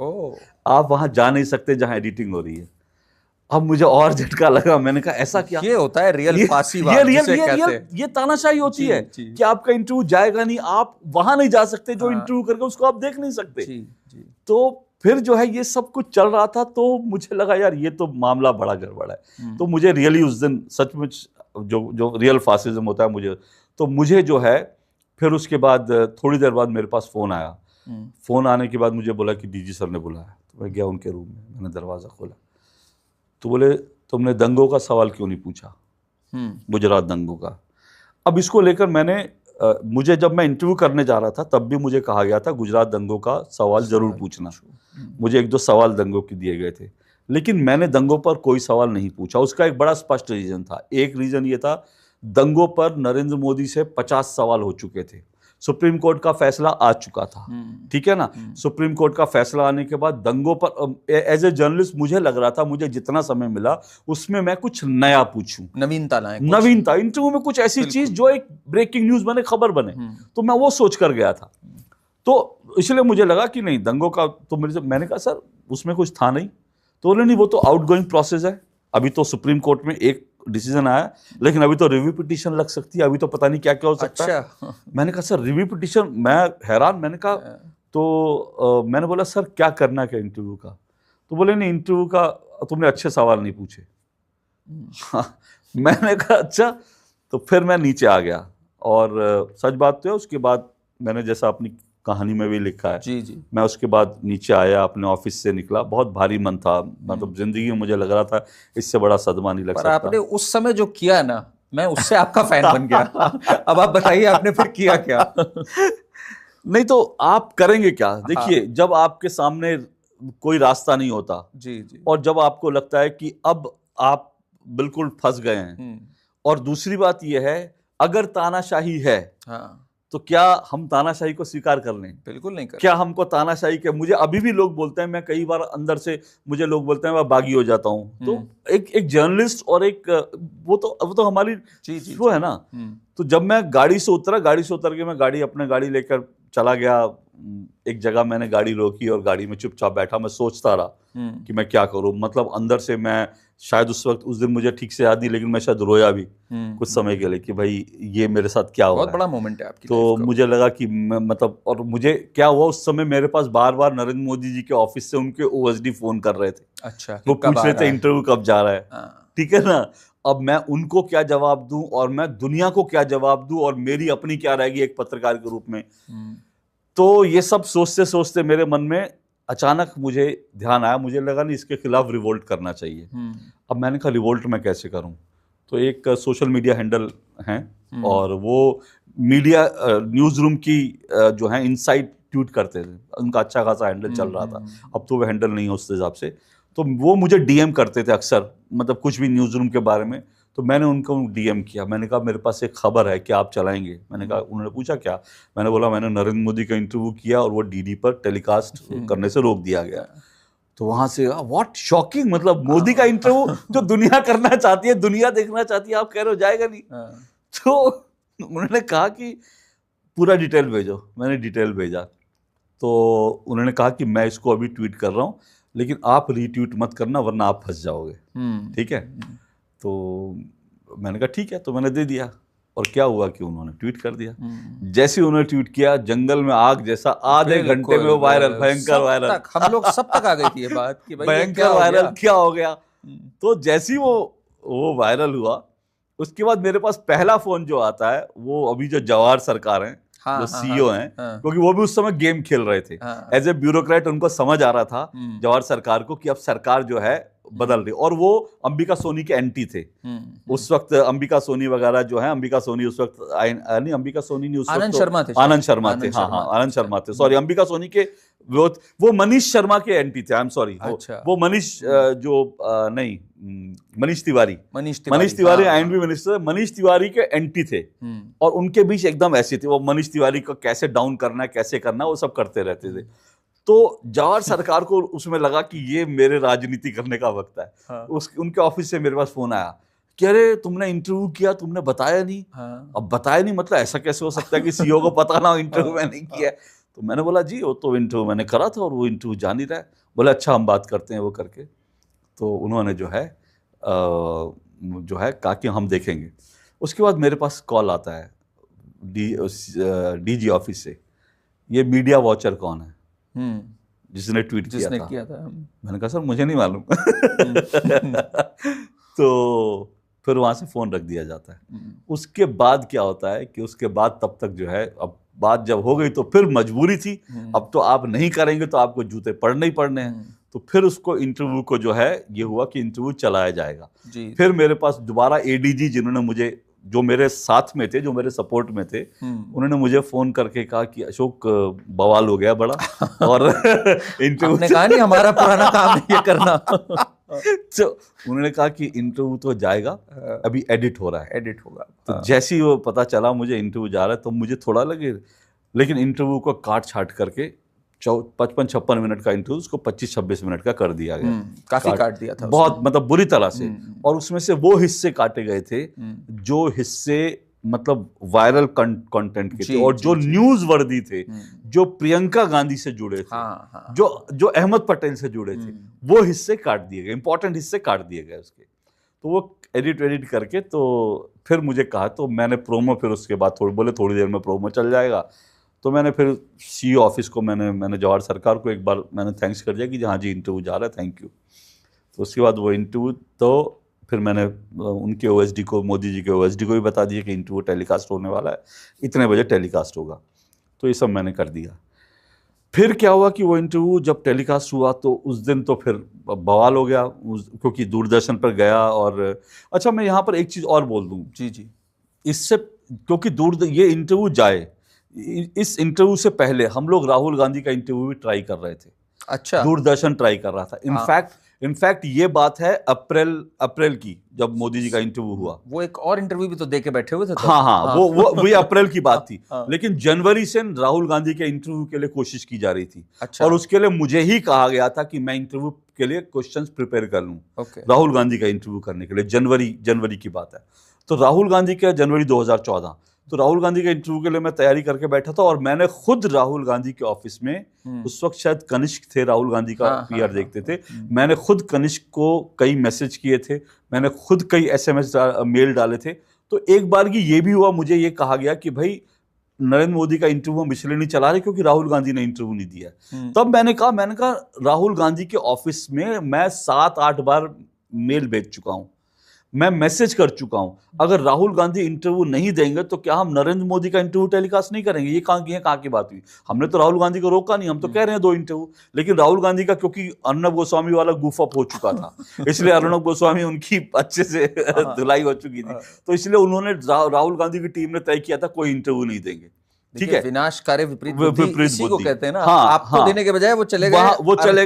आप वहां जा नहीं सकते जहां एडिटिंग हो रही है। अब मुझे और झटका लगा। मैंने कहा ऐसा क्या? ये होता है रियल फांसीवाद, ये तानाशाही होती है कि आपका इंटरव्यू जाएगा नहीं, आप वहां नहीं जा सकते, जो इंटरव्यू करके उसको आप देख नहीं सकते। तो फिर जो है ये सब कुछ चल रहा था, तो मुझे लगा यार ये तो मामला बड़ा गड़बड़ है। तो मुझे रियली उस दिन सचमुच जो रियल फासिज्म होता है मुझे जो है, फिर उसके बाद थोड़ी देर बाद मेरे पास फ़ोन आया। फ़ोन आने के बाद मुझे बोला कि डीजी सर ने बुलाया। तो मैं गया उनके रूम में, मैंने दरवाज़ा खोला। तो बोले तुमने दंगों का सवाल क्यों नहीं पूछा, गुजरात दंगों का। अब इसको लेकर मुझे जब मैं इंटरव्यू करने जा रहा था तब भी मुझे कहा गया था गुजरात दंगों का सवाल जरूर पूछना। मुझे 1-2 सवाल दंगों के दिए गए थे, लेकिन मैंने दंगों पर कोई सवाल नहीं पूछा। उसका एक बड़ा स्पष्ट रीज़न था। एक रीज़न ये था, दंगों पर नरेंद्र मोदी से 50 सवाल हो चुके थे, सुप्रीम कोर्ट का फैसला आ चुका था, ठीक है ना। सुप्रीम कोर्ट का फैसला आने के बाद दंगों पर एज ए जर्नलिस्ट मुझे लग रहा था मुझे जितना समय मिला उसमें मैं कुछ नया पूछूं, नवीनता इंटरव्यू में कुछ ऐसी चीज जो एक ब्रेकिंग न्यूज बने, खबर बने। तो मैं वो सोच कर गया था। तो इसलिए मुझे लगा कि नहीं दंगों का तो मैंने कहा सर उसमें कुछ था नहीं। तो बोले नहीं वो तो आउटगोइंग प्रोसेस है, अभी तो सुप्रीम कोर्ट में एक डिसीजन आया, लेकिन अभी तो रिव्यू पिटीशन लग सकती है, अभी तो पता नहीं क्या क्या हो सकता है। अच्छा। मैंने कहा सर रिव्यू पिटीशन, मैं हैरान, मैंने कहा तो मैंने बोला सर क्या करना है क्या इंटरव्यू का? तो बोले नहीं, इंटरव्यू का तुमने अच्छे सवाल नहीं पूछे। हाँ, मैंने कहा अच्छा। तो फिर मैं नीचे आ गया, और सच बात तो है, उसके बाद मैंने जैसा अपनी कहानी में भी लिखा है, जी जी। मैं उसके बाद नीचे आया, अपने ऑफिस से निकला, बहुत भारी मन था, मतलब जिंदगी में मुझे लग रहा था इससे बड़ा सदमा नहीं लग पर सकता। आपने उस समय जो किया ना, मैं उससे आपका फैन बन गया। अब आप बताइए आपने फिर किया क्या? नहीं तो आप करेंगे क्या? देखिए, जब आपके सामने कोई रास्ता नहीं होता, जी जी। और जब आपको लगता है कि अब आप बिल्कुल फंस गए हैं, और दूसरी बात यह है, अगर तानाशाही है, हाँ, तो क्या हम तानाशाही को स्वीकार कर लें? बिल्कुल नहीं कर। क्या हमको तानाशाही के, मुझे अभी भी लोग बोलते हैं, मैं कई बार अंदर से मुझे लोग बोलते हैं मैं बागी हो जाता हूं। तो एक जर्नलिस्ट और एक वो तो हमारी जी जी वो है ना। तो जब मैं गाड़ी से उतर के मैं अपने गाड़ी लेकर चला गया, एक जगह मैंने गाड़ी रोकी और गाड़ी में चुपचाप बैठा, मैं सोचता रहा कि मैं क्या करूं। मतलब अंदर से मैं शायद उस दिन मुझे ठीक से याद नहीं, लेकिन मैं शायद रोया भी कुछ समय के लिए कि भाई ये मेरे साथ क्या हो रहा है। बहुत बड़ा मोमेंट है आपकी तो मुझे लगा कि मतलब, और मुझे क्या हुआ उस समय, मेरे पास बार बार नरेंद्र मोदी जी के ऑफिस से उनके ओएसडी फोन कर रहे थे। अच्छा, वो पूछ रहे थे इंटरव्यू कब जा रहा है, ठीक है ना। अब मैं उनको क्या जवाब दूं, और मैं दुनिया को क्या जवाब दूं, और मेरी अपनी क्या रहेगी एक पत्रकार के रूप में। तो ये सब सोचते सोचते मेरे मन में अचानक मुझे ध्यान आया, मुझे लगा नहीं इसके खिलाफ रिवोल्ट करना चाहिए। अब मैंने कहा रिवोल्ट मैं कैसे करूं? तो एक सोशल मीडिया हैंडल हैं, और वो मीडिया न्यूज रूम की जो है इनसाइड ट्वीट करते थे, उनका अच्छा खासा हैंडल चल रहा था। अब तो वो हैंडल नहीं है उस हिसाब से। तो वो मुझे डीएम करते थे अक्सर, मतलब कुछ भी न्यूज रूम के बारे में। तो मैंने उनको डीएम किया, मैंने कहा मेरे पास एक खबर है, क्या आप चलाएंगे? मैंने कहा, उन्होंने पूछा क्या? मैंने बोला मैंने नरेंद्र मोदी का इंटरव्यू किया और वो डीडी पर टेलीकास्ट करने से रोक दिया गया। तो वहां से व्हाट शॉकिंग, मतलब मोदी का इंटरव्यू जो दुनिया करना चाहती है, दुनिया देखना चाहती है, आप कह रहे हो जाएगा नहीं? तो उन्होंने कहा कि पूरा डिटेल भेजो। मैंने डिटेल भेजा, तो उन्होंने कहा कि मैं इसको अभी ट्वीट कर रहा हूँ, लेकिन आप रीट्वीट मत करना वरना आप फंस जाओगे, ठीक है? तो मैंने कहा ठीक है, तो मैंने दे दिया। और क्या हुआ कि उन्होंने ट्वीट कर दिया। जैसे उन्होंने ट्वीट किया, जंगल में आग जैसा, आधे घंटे में वो वायरल, भयंकर वायरल। हम लोग सब तक आ गई थी ये बात कि भाई भयंकर वायरल क्या हो गया। तो जैसे ही वो वायरल हुआ, उसके बाद मेरे पास पहला फोन जो आता है, वो अभी जो जवाहर सरकार हैं, जो सीईओ हैं, क्योंकि वो भी उस समय गेम खेल रहे थे एज ए ब्यूरोक्रेट। उनको समझ आ रहा था जवाहर सरकार को कि अब सरकार जो है बदल रही, और वो अंबिका सोनी के एंटी थे उस वक्त। अंबिका सोनी वगैरह जो है, अंबिका सोनी उस वक्त नहीं, अंबिका सोनी नहीं, उस वक्त आनंद शर्मा थे। हाँ, आनंद शर्मा थे, सॉरी। अंबिका सोनी के वो मनीष शर्मा के एंटी थे, आई एम सॉरी। वो मनीष जो नहीं, मनीष तिवारी आईएनबी मिनिस्टर, मनीष तिवारी के एंटी थे, और उनके बीच एकदम ऐसे थे। वो मनीष तिवारी को कैसे डाउन करना है, कैसे करना, वो सब करते रहते थे। तो जवाहर सरकार को उसमें लगा कि ये मेरे राजनीति करने का वक्त है। उनके ऑफिस से मेरे पास फोन आया कि अरे तुमने इंटरव्यू किया, तुमने बताया नहीं। अब बताया नहीं मतलब ऐसा कैसे हो सकता है कि सीईओ को पता ना हो इंटरव्यू मैंने किया? तो मैंने बोला जी वो तो इंटरव्यू मैंने करा था और वो इंटरव्यू जान ही रहा है। बोले अच्छा हम बात करते हैं वो करके। तो उन्होंने जो है कहा कि हम देखेंगे। उसके बाद मेरे पास कॉल आता है डीजी ऑफिस से, ये मीडिया वॉचर कौन है जिसने ट्वीट किया था? मैंने कहा सर मुझे नहीं मालूम। तो फिर वहां से फोन रख दिया जाता है। उसके बाद क्या होता है कि उसके बाद तब तक जो है, अब बात जब हो गई तो फिर मजबूरी थी, अब तो आप नहीं करेंगे तो आपको जूते पड़ने ही पड़ने हैं। तो फिर उसको इंटरव्यू को जो है ये हुआ कि इंटरव्यू चलाया जाएगा। फिर मेरे पास दोबारा एडीजी, जिन्होंने मुझे, जो मेरे साथ में थे, जो मेरे सपोर्ट में थे, उन्होंने मुझे फोन करके कहा कि अशोक बवाल हो गया बड़ा, और इंटरव्यू आपने कहा नहीं हमारा पुराना काम है ये करना। तो उन्होंने कहा कि इंटरव्यू तो जाएगा, अभी एडिट हो रहा है, एडिट होगा। तो जैसे ही वो पता चला मुझे इंटरव्यू जा रहा है, तो मुझे थोड़ा लगे, लेकिन इंटरव्यू को काट छाट करके 55-56 मिनट का इंटरव्यू उसको 25-26 मिनट का कर दिया गया। काफी काट दिया था बहुत, मतलब बुरी तरह से। और उसमें से वो हिस्से काटे गए थे जो हिस्से मतलब वायरल कंटेंट के थे, और जो न्यूज वर्दी थे, जो प्रियंका गांधी से जुड़े थे, जो अहमद पटेल से जुड़े थे, वो हिस्से काट दिए गए, इंपॉर्टेंट हिस्से काट दिए गए उसके। तो वो एडिट करके तो फिर मुझे कहा, तो मैंने प्रोमो, फिर उसके बाद थोड़ी देर में प्रोमो चल जाएगा। तो मैंने फिर CEO ऑफिस को मैंने जवाहर सरकार को एक बार मैंने थैंक्स कर दिया कि हाँ जी इंटरव्यू जा रहा है, थैंक यू। तो उसके बाद वो इंटरव्यू, तो फिर मैंने उनके OSD को, मोदी जी के OSD को भी बता दिया कि इंटरव्यू टेलीकास्ट होने वाला है, इतने बजे टेलीकास्ट होगा। तो ये सब मैंने कर दिया। फिर क्या हुआ कि वो इंटरव्यू जब टेलीकास्ट हुआ तो उस दिन तो फिर बवाल हो गया, क्योंकि दूरदर्शन पर गया। और अच्छा, मैं यहाँ पर एक चीज़ और बोल दूँ। जी जी। इससे, क्योंकि ये इंटरव्यू जाए, इस इंटरव्यू से पहले हम लोग राहुल गांधी का इंटरव्यू भी ट्राई कर रहे थे। अच्छा। दूरदर्शन ट्राई कर रहा था। इनफैक्ट ये बात है अप्रैल की, जब मोदी जी का इंटरव्यू हुआ। वो एक और इंटरव्यू भी तो दे के बैठे हुए थे तब। हाँ, वो अप्रैल की बात थी। लेकिन जनवरी से राहुल गांधी के इंटरव्यू के लिए कोशिश की जा रही थी। अच्छा। और उसके लिए मुझे ही कहा गया था कि मैं इंटरव्यू के लिए क्वेश्चंस प्रिपेयर कर लूं। राहुल गांधी का इंटरव्यू करने के लिए। जनवरी की बात है। तो राहुल गांधी का जनवरी 2014, तो राहुल गांधी के इंटरव्यू के लिए मैं तैयारी करके बैठा था। और मैंने खुद राहुल गांधी के ऑफिस में, उस वक्त शायद कनिष्क थे, राहुल गांधी का PR देखते थे, मैंने खुद कनिष्क को कई मैसेज किए थे, मैंने खुद कई SMS मेल डाले थे। तो एक बार की ये भी हुआ, मुझे ये कहा गया कि भाई नरेंद्र मोदी का इंटरव्यू हम इसलिए नहीं चला रहे क्योंकि राहुल गांधी ने इंटरव्यू नहीं दिया। तब मैंने कहा राहुल गांधी के ऑफिस में मैं 7-8 बार मेल भेज चुका हूं, मैं मैसेज कर चुका हूं। अगर राहुल गांधी इंटरव्यू नहीं देंगे तो क्या हम नरेंद्र मोदी का इंटरव्यू टेलीकास्ट नहीं करेंगे? ये कहाँ की बात हुई? हमने तो राहुल गांधी को रोका नहीं, हम तो कह रहे हैं 2 इंटरव्यू। लेकिन राहुल गांधी का, क्योंकि अर्नब गोस्वामी वाला गुफ अप हो चुका था, इसलिए अर्नब गोस्वामी उनकी अच्छे से धुलाई हो चुकी थी, तो इसलिए उन्होंने, राहुल गांधी की टीम ने तय किया था कोई इंटरव्यू नहीं देंगे। ठीक है, विनाशकारी विपरीत बुद्धि इसी को कहते हैं ना। हाँ, आपको देने के बजाय वो चले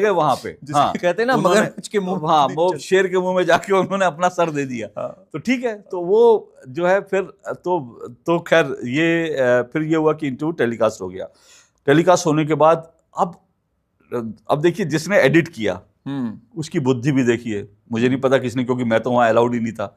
गए वहां पे, हाँ, कहते हैं ना, मगरमच्छ के मुंह, हाँ, वो शेर के मुंह में जाके उन्होंने अपना सर दे दिया। तो ठीक है, तो वो जो है फिर तो खैर ये फिर ये हुआ कि इंटरव्यू टेलीकास्ट हो गया। टेलीकास्ट होने के बाद अब देखिए, जिसने एडिट किया उसकी बुद्धि भी देखिए। मुझे नहीं पता किसने, क्योंकि मैं तो वहां अलाउड ही नहीं था।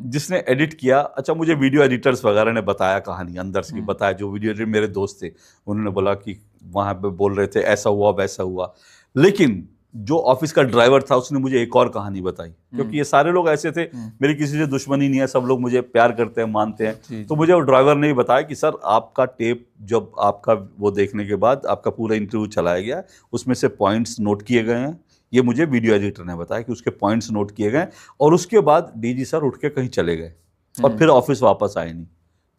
जिसने एडिट किया, अच्छा, मुझे वीडियो एडिटर्स वगैरह ने बताया कहानी अंदर से बताया, जो वीडियो एडिटर मेरे दोस्त थे, उन्होंने बोला कि वहां पे बोल रहे थे ऐसा हुआ वैसा हुआ। लेकिन जो ऑफिस का ड्राइवर था उसने मुझे एक और कहानी बताई, क्योंकि ये सारे लोग ऐसे थे, मेरी किसी से दुश्मनी नहीं है, सब लोग मुझे प्यार करते हैं, मानते हैं। तो मुझे वो ड्राइवर ने बताया कि सर, आपका टेप जब आपका वो देखने के बाद आपका पूरा इंटरव्यू चलाया गया, उसमें से पॉइंट्स नोट किए गए हैं। ये मुझे वीडियो एडिटर ने बताया कि उसके पॉइंट्स नोट किए गए, और उसके बाद DG सर उठ के कहीं चले गए और फिर ऑफिस वापस आए नहीं।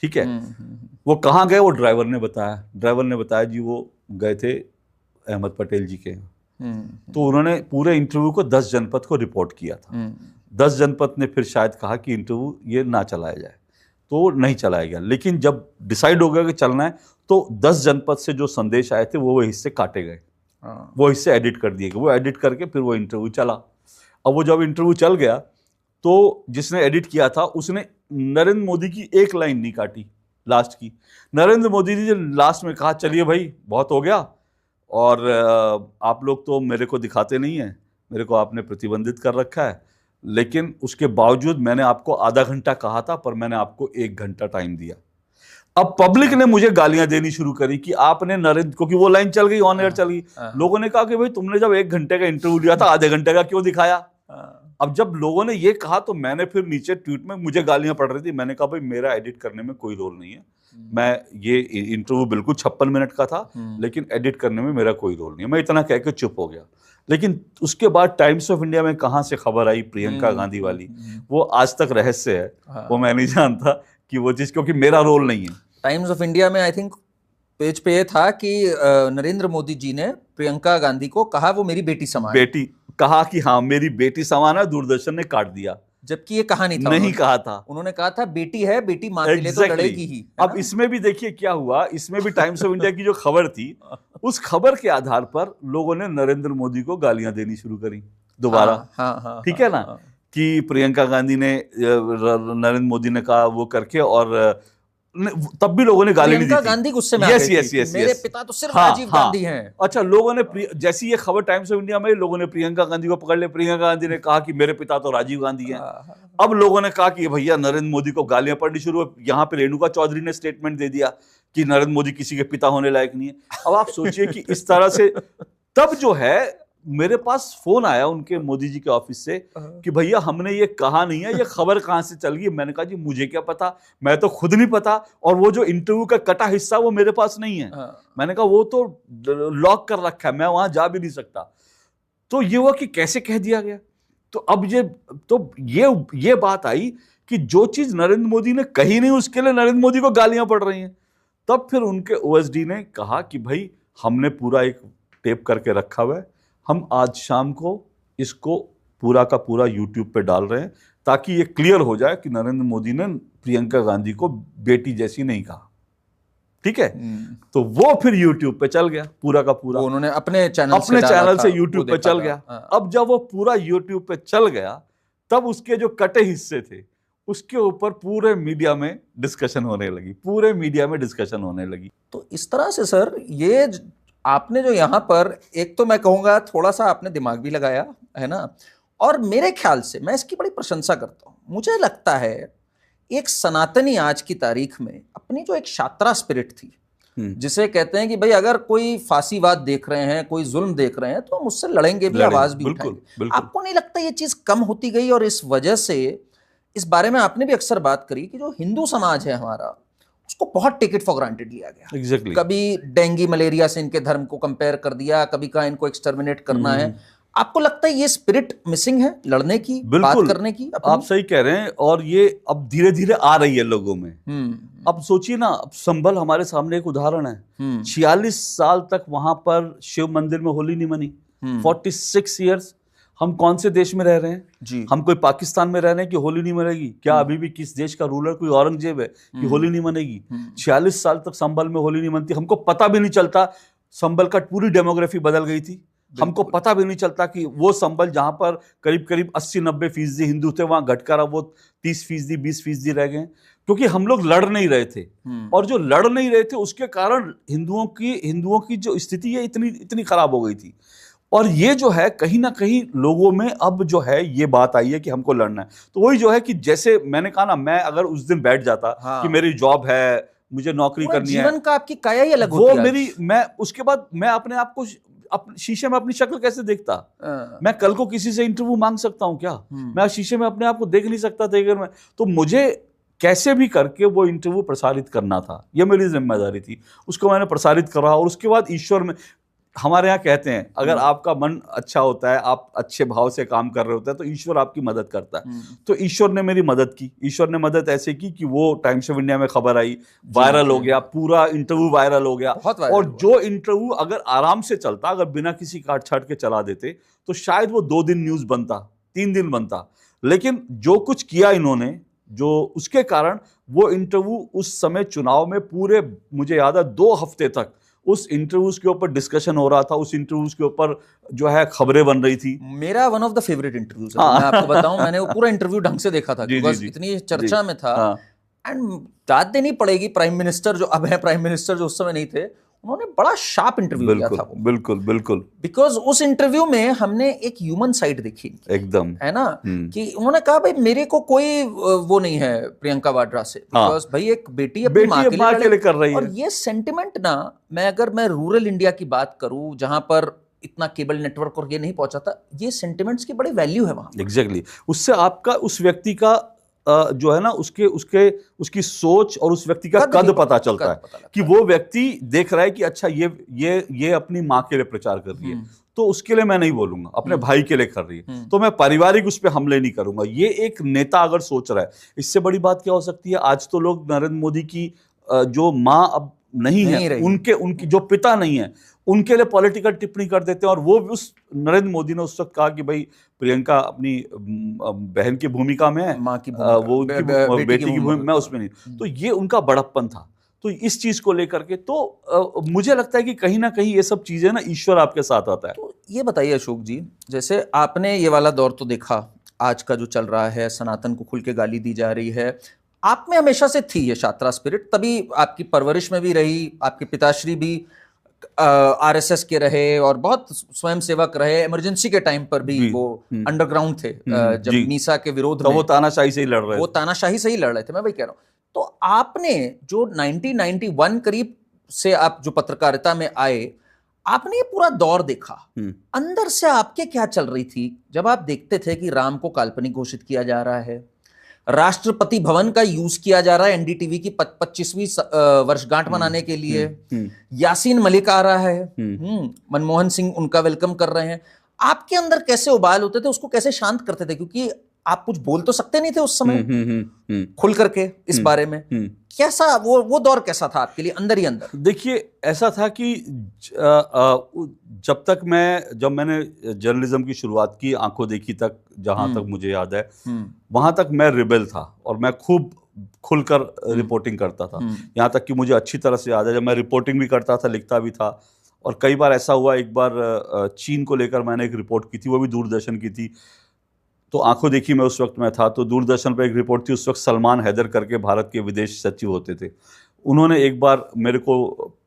ठीक है, वो कहाँ गए वो ड्राइवर ने बताया जी वो गए थे अहमद पटेल जी के। तो उन्होंने पूरे इंटरव्यू को 10 जनपद को रिपोर्ट किया था। 10 जनपद ने फिर शायद कहा कि इंटरव्यू ये ना चलाया जाए, तो नहीं चलाया गया। लेकिन जब डिसाइड हो गया कि चलना है, तो 10 जनपद से जो संदेश आए थे वो हिस्से काटे गए, वो हिस्से एडिट कर दिए गए। वो एडिट करके फिर वो इंटरव्यू चला। अब वो जब इंटरव्यू चल गया, तो जिसने एडिट किया था उसने नरेंद्र मोदी की एक लाइन नहीं काटी, लास्ट की। नरेंद्र मोदी जी ने लास्ट में कहा, चलिए भाई बहुत हो गया, और आप लोग तो मेरे को दिखाते नहीं हैं, मेरे को आपने प्रतिबंधित कर रखा है, लेकिन उसके बावजूद मैंने आपको आधा घंटा कहा था, पर मैंने आपको 1 घंटा टाइम दिया। अब पब्लिक ने मुझे गालियां देनी शुरू करी कि आपने नरेंद्र, क्योंकि वो लाइन चल गई, ऑन एयर चल गई। लोगों ने कहा कि भाई तुमने जब 1 घंटे का इंटरव्यू लिया था, आधे घंटे का क्यों दिखाया? अब जब लोगों ने ये कहा, तो मैंने फिर नीचे ट्वीट में, मुझे गालियां पड़ रही थी, मैंने कहा भाई मेरा एडिट करने में कोई रोल नहीं है। मैं ये इंटरव्यू बिल्कुल 56 मिनट का था, लेकिन एडिट करने में मेरा कोई रोल नहीं है। मैं इतना कह के चुप हो गया। लेकिन उसके बाद टाइम्स ऑफ इंडिया में कहां से खबर आई प्रियंका गांधी वाली, वो आज तक रहस्य है। वो मैं नहीं जानता कि वो चीज, क्योंकि मेरा रोल नहीं है। टाइम्स ऑफ इंडिया में आई थिंक पेज पे ये था कि नरेंद्र मोदी जी ने प्रियंका गांधी को कहा वो मेरी बेटी समान, बेटी कहा कि हाँ मेरी बेटी समान है, दूरदर्शन ने काट दिया, जबकि ये कहा नहीं था। नहीं कहा था, उन्होंने कहा था बेटी है, बेटी मां के लिए तो लड़ेगी ही। अब इसमें भी देखिए क्या हुआ, इसमें भी टाइम्स ऑफ इंडिया की जो खबर थी, उस खबर के आधार पर लोगों ने नरेंद्र मोदी को गालियां देनी शुरू करी दोबारा। ठीक है ना, कि प्रियंका गांधी ने, नरेंद्र मोदी ने कहा वो करके, और तब भी लोगों ने गाली नहीं दी थी। गांधी गुस्से में यस मेरे पिता तो सिर्फ राजीव गांधी हैं। अच्छा, लोगों ने जैसी ये खबर टाइम्स ऑफ इंडिया में, लोगों ने प्रियंका गांधी को पकड़ लिया। प्रियंका गांधी ने कहा कि मेरे पिता तो राजीव गांधी हैं। अब लोगों ने कहा कि भैया नरेंद्र मोदी को गालियां पड़नी शुरू हो। यहाँ पे रेणुका चौधरी ने स्टेटमेंट दे दिया कि नरेंद्र मोदी किसी के पिता होने लायक नहीं है। अब आप सोचिए कि इस तरह से तब जो है मेरे पास फोन आया उनके मोदी जी के ऑफिस से कि भैया हमने ये कहा नहीं है, ये खबर कहाँ से चल गई। मैंने कहा जी मुझे क्या पता, मैं तो खुद नहीं पता, और वो जो इंटरव्यू का कटा हिस्सा वो मेरे पास नहीं है। मैंने कहा वो तो लॉक कर रखा है, मैं वहां जा भी नहीं सकता। तो ये हुआ कि कैसे कह दिया गया। तो अब ये बात आई कि जो चीज नरेंद्र मोदी ने कही नहीं उसके लिए नरेंद्र मोदी को गालियां पड़ रही हैं। तब फिर उनके ओएसडी ने कहा कि भाई हमने पूरा एक टेप करके रखा हुआ है, हम आज शाम को इसको पूरा का पूरा यूट्यूब पे डाल रहे हैं ताकि ये क्लियर हो जाए कि नरेंद्र मोदी ने प्रियंका गांधी को बेटी जैसी नहीं कहा। ठीक है, तो वो फिर यूट्यूब पे चल गया पूरा का पूरा, उन्होंने अपने चैनल से यूट्यूब पे चल गया। अब जब वो पूरा यूट्यूब पे चल गया तब उसके जो कटे हिस्से थे उसके ऊपर पूरे मीडिया में डिस्कशन होने लगी। तो इस तरह से सर ये आपने जो यहाँ पर, एक तो मैं कहूँगा थोड़ा सा आपने दिमाग भी लगाया है ना, और मेरे ख्याल से मैं इसकी बड़ी प्रशंसा करता हूँ। मुझे लगता है एक सनातनी आज की तारीख में अपनी जो एक छात्रा स्पिरिट थी, जिसे कहते हैं कि भाई अगर कोई फांसीवाद देख रहे हैं, कोई जुल्म देख रहे हैं तो हम उससे लड़ेंगे भी, आवाज भी उठाएंगे। आपको नहीं लगता ये चीज कम होती गई? और इस वजह से इस बारे में आपने भी अक्सर बात करी कि जो हिंदू समाज है हमारा, उसको बहुत टेक इट फॉर ग्रांटेड लिया गया। Exactly. कभी डेंगू मलेरिया से इनके धर्म को कंपेयर कर दिया, कभी कहा इनको एक्सटर्मिनेट करना है। आपको लगता है ये स्पिरिट मिसिंग है लड़ने की, बात करने की? आप सही कह रहे हैं, और ये अब धीरे धीरे आ रही है लोगों में। अब सोचिए ना, अब संभल हमारे सामने एक उदाहरण है। 46 साल तक वहां पर शिव मंदिर में होली नहीं मनी। 46 ईयर्स हम कौन से देश में रह रहे हैं जी? हम कोई पाकिस्तान में रह रहे हैं कि होली नहीं मनेगी? क्या अभी भी किस देश का रूलर कोई औरंगजेब है कि होली नहीं मनेगी? 46 साल तक संभल में होली नहीं मनती। हमको पता भी नहीं चलता, संभल का पूरी डेमोग्राफी बदल गई थी। हमको पता भी नहीं चलता कि वो संभल जहां पर करीब करीब 80-90% हिंदू थे, वहां घटकर अब वो 30%, 20% रह गए, क्योंकि हम लोग लड़ नहीं रहे थे। और जो लड़ नहीं रहे थे उसके कारण हिंदुओं की जो स्थिति है इतनी खराब हो गई थी। और ये जो है कहीं ना कहीं लोगों में अब जो है ये बात आई है कि हमको लड़ना है। तो वही जो है कि जैसे मैंने कहा ना, मैं अगर उस दिन बैठ जाता कि मेरी जॉब है, मुझे नौकरी करनी है, जीवन का आपकी काया ही अलग वो मेरी, मैं उसके बाद मैं अपने आप को शीशे में अपनी शक्ल कैसे देखता? मैं कल को किसी से इंटरव्यू मांग सकता हूं क्या? मैं शीशे में अपने आप को देख नहीं सकता था अगर मैं, तो मुझे कैसे भी करके वो इंटरव्यू प्रसारित करना था, ये मेरी जिम्मेदारी थी। उसको मैंने प्रसारित करा। और उसके बाद ईश्वर में, हमारे यहाँ कहते हैं अगर आपका मन अच्छा होता है, आप अच्छे भाव से काम कर रहे होते हैं, तो ईश्वर आपकी मदद करता है। तो ईश्वर ने मेरी मदद की। ईश्वर ने मदद ऐसे की कि वो टाइम्स ऑफ इंडिया में खबर आई, वायरल हो गया, पूरा इंटरव्यू वायरल हो गया। और जो इंटरव्यू अगर आराम से चलता, अगर बिना किसी काट छाट के चला देते, तो शायद वो 2 दिन न्यूज बनता, 3 दिन बनता। लेकिन जो कुछ किया इन्होंने, जो उसके कारण वो इंटरव्यू उस समय चुनाव में पूरे, मुझे याद है 2 हफ्ते तक उस इंटरव्यूज के ऊपर डिस्कशन हो रहा था, उस इंटरव्यूज के ऊपर जो है खबरें बन रही थी। मेरा one of the favourite interviews है। मैं आपको बताऊं, मैंने वो पूरा इंटरव्यू ढंग से देखा था, बिकॉज़ इतनी चर्चा में था। एंड दाद देनी पड़ेगी प्राइम मिनिस्टर जो अब है, प्राइम मिनिस्टर जो उस समय नहीं थे, उन्होंने बड़ा शार्प इंटरव्यू दिया था वो। बिल्कुल। बिकॉज उस इंटरव्यू में हमने एक ह्यूमन साइड देखी एकदम, है ना, कि उन्होंने कहा भाई मेरे को कोई वो नहीं है प्रियंका वाड्रा से, बिकॉज भाई एक बेटी अपनी माँ के लिए कर रही है। और ये सेंटिमेंट ना, अगर मैं रूरल इंडिया की बात करूं जहां पर इतना केबल नेटवर्क और ये नहीं पहुंचा था, ये सेंटिमेंट्स की बड़ी वैल्यू है वहां। एग्जैक्टली। उससे आपका उस व्यक्ति का जो है ना, उसकी सोच और उस व्यक्ति का कद पता चलता है कि वो व्यक्ति देख रहा है कि अच्छा ये अपनी माँ के लिए प्रचार कर रही है, तो उसके लिए मैं नहीं बोलूंगा, अपने भाई के लिए कर रही है, तो मैं पारिवारिक उस पर हमले नहीं करूंगा। ये एक नेता अगर सोच रहा है, इससे बड़ी बात क्या हो सकती है? आज तो लोग नरेंद्र मोदी की जो माँ अब नहीं है, उनकी जो पिता नहीं है, उनके लिए पॉलिटिकल टिप्पणी कर देते हैं। और वो उस नरेंद्र मोदी ने उस वक्त कहा कि भाई प्रियंका अपनी बहन की भूमिका में है, माँ की वो उनकी बेटी की भूमिका, मैं उसमें नहीं। तो ये उनका बड़प्पन था। तो इस चीज को लेकर के तो मुझे लगता है कि कहीं ना कहीं ये सब चीजें ना, ईश्वर आपके साथ आता है। तो ये बताइए अशोक जी, जैसे आपने ये वाला दौर तो देखा, आज का जो चल रहा है, सनातन को खुल के गाली दी जा रही है, आप में हमेशा से थी ये छात्रा स्पिरिट, तभी आपकी परवरिश में भी रही, आपके पिताश्री भी आरएसएस के रहे और बहुत स्वयं सेवक रहे, इमरजेंसी के टाइम पर भी वो अंडरग्राउंड थे, जब मीसा के विरोध में, वो तानाशाही से ही लड़ रहे थे, मैं वही कह रहा हूं। तो आपने जो 1991 करीब से आप जो पत्रकारिता में आए, आपने ये पूरा दौर देखा, अंदर से आपके क्या चल रही थी जब आप देखते थे कि राम को काल्पनिक घोषित किया जा रहा है, राष्ट्रपति भवन का यूज किया जा रहा है एनडीटीवी की 25वीं वर्षगांठ मनाने के लिए, यासीन मलिक आ रहा है, मनमोहन सिंह उनका वेलकम कर रहे हैं, आपके अंदर कैसे उबाल होते थे, उसको कैसे शांत करते थे? क्योंकि आप कुछ बोल तो सकते नहीं थे उस समय खुल करके इस बारे में। कैसा वो दौर कैसा था आपके लिए अंदर ही अंदर? देखिए, ऐसा था कि जब मैंने जर्नलिज्म की शुरुआत की, आंखों देखी तक, जहां तक मुझे याद है, वहां तक मैं रिबेल था और मैं खूब खुलकर रिपोर्टिंग करता था। यहाँ तक कि मुझे अच्छी तरह से याद है, जब मैं रिपोर्टिंग भी करता था, लिखता भी था, और कई बार ऐसा हुआ, एक बार चीन को लेकर मैंने एक रिपोर्ट की थी, वो भी दूरदर्शन की थी। तो आंखों देखी में उस वक्त मैं था, तो दूरदर्शन पर एक रिपोर्ट थी, उस वक्त सलमान हैदर करके भारत के विदेश सचिव होते थे। उन्होंने एक बार मेरे को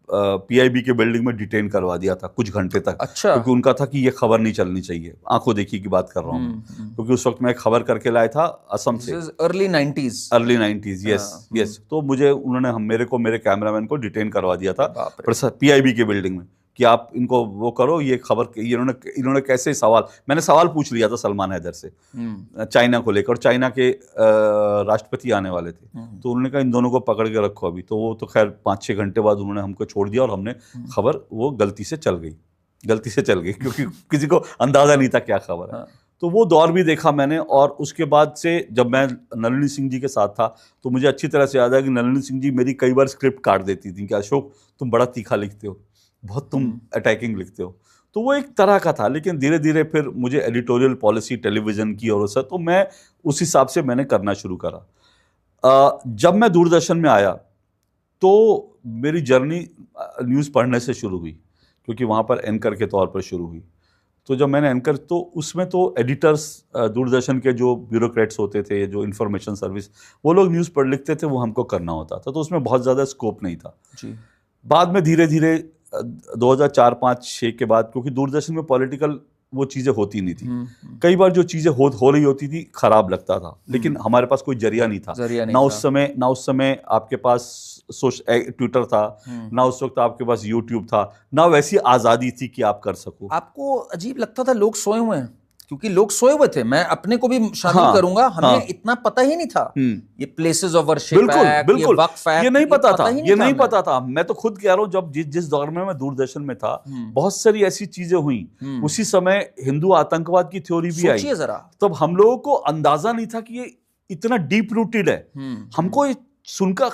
पीआईबी के बिल्डिंग में डिटेन करवा दिया था कुछ घंटे तक। अच्छा। क्योंकि उनका था कि ये खबर नहीं चलनी चाहिए। आंखों देखी की बात कर रहा हूँ, क्योंकि उस वक्त मैं खबर करके लाया था असम से, अर्ली 90s। यस। तो उन्होंने मेरे कैमरामैन को डिटेन करवा दिया था पीआईबी के बिल्डिंग में कि आप इनको वो करो, ये खबर, इन्होंने कैसे मैंने सवाल पूछ लिया था सलमान हैदर से चाइना को लेकर, और चाइना के राष्ट्रपति आने वाले थे। तो उन्होंने कहा इन दोनों को पकड़ के रखो अभी। तो वो तो खैर 5-6 घंटे बाद उन्होंने हमको छोड़ दिया, और हमने खबर वो गलती से चल गई क्योंकि किसी को अंदाजा नहीं था क्या खबर है। तो वो दौर भी देखा मैंने। और उसके बाद से जब मैं नलिनी सिंह जी के साथ था, तो मुझे अच्छी तरह से याद है कि नलिनी सिंह जी मेरी कई बार स्क्रिप्ट काट देती थी कि अशोक तुम बड़ा तीखा लिखते हो, बहुत तुम अटैकिंग लिखते हो। तो वो एक तरह का था, लेकिन धीरे धीरे फिर मुझे एडिटोरियल पॉलिसी टेलीविज़न की और सब, तो मैं उस हिसाब से मैंने करना शुरू करा। जब मैं दूरदर्शन में आया तो मेरी जर्नी न्यूज़ पढ़ने से शुरू हुई, क्योंकि वहाँ पर एंकर के तौर पर शुरू हुई। तो जब मैंने एंकर, तो उसमें तो एडिटर्स, दूरदर्शन के जो ब्यूरोक्रेट्स होते थे, जो इंफॉर्मेशन सर्विस, वो लोग न्यूज़ पढ़ लिखते थे, वो हमको करना होता था। तो उसमें बहुत ज़्यादा स्कोप नहीं था जी। बाद में धीरे धीरे 2004-5-6 के बाद, क्योंकि दूरदर्शन में पॉलिटिकल वो चीज़ें होती नहीं थी, कई बार जो चीज़ें हो रही होती थी खराब लगता था, लेकिन हमारे पास कोई जरिया नहीं था। ना उस समय आपके पास ट्विटर था, ना उस वक्त आपके पास यूट्यूब था, ना वैसी आज़ादी थी कि आप कर सको। आपको अजीब लगता था लोग सोए हुए हैं? क्योंकि लोग सोए हुए थे, मैं अपने को भी शामिल करूंगा, हमें इतना पता ही नहीं था ये प्लेसेस ऑफ वर्शिप एक्ट, ये वक्फ एक्ट, ये नहीं पता था। मैं तो खुद कह रहा हूँ, जब जिस दौर में मैं दूरदर्शन में था, बहुत सारी ऐसी चीजें हुई। उसी समय हिंदू आतंकवाद की थ्योरी भी आई, तब हम लोगों को अंदाजा नहीं था कि ये इतना डीप रूटेड है। हमको सुनकर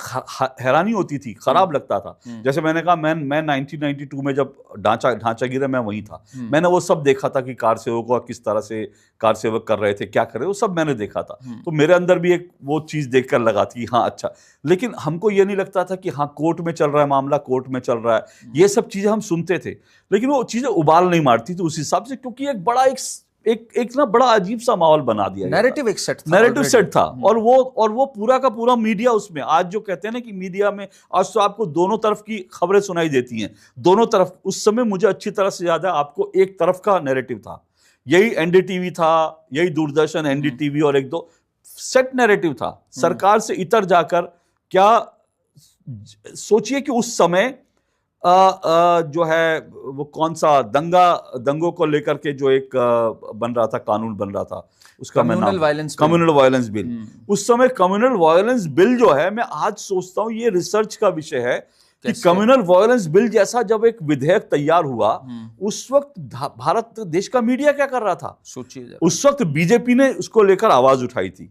हैरानी होती थी, खराब लगता था। जैसे मैंने कहा, मैं 1992 में जब ढांचा गिरा, मैं वहीं था। मैंने वो सब देखा था कि कार सेवक को किस तरह से कार सेवक कर रहे थे, क्या कर रहे थे, वो सब मैंने देखा था। तो मेरे अंदर भी एक वो चीज़ देखकर लगा थी, हाँ अच्छा। लेकिन हमको ये नहीं लगता था कि हाँ कोर्ट में चल रहा है मामला, कोर्ट में चल रहा है, ये सब चीज़ें हम सुनते थे, लेकिन वो चीज़ें उबाल नहीं मारती थी उस हिसाब से, क्योंकि एक बड़ा एक ना बड़ा अजीब सा माहौल बना दिया, नैरेटिव सेट था। और वो पूरा का पूरा मीडिया उसमें, आज जो कहते हैं ना कि मीडिया में आज तो आपको दोनों तरफ की खबरें सुनाई देती हैं, दोनों तरफ। उस समय मुझे अच्छी तरह से याद है, आपको एक तरफ का नैरेटिव था, यही एनडीटीवी था, यही दूरदर्शन, एनडीटीवी, और एक दो सेट नैरेटिव था। सरकार से इतर जाकर, क्या सोचिए कि उस समय जो है वो कौन सा दंगों को लेकर के जो एक बन रहा था, कानून बन रहा था, उसका कम्युनल वायलेंस बिल। उस समय कम्युनल वायलेंस बिल जो है, मैं आज सोचता हूँ ये रिसर्च का विषय है कि कम्युनल वायलेंस बिल जैसा जब एक विधेयक तैयार हुआ, उस वक्त भारत देश का मीडिया क्या कर रहा था? सोचिए, उस वक्त बीजेपी ने उसको लेकर आवाज उठाई थी,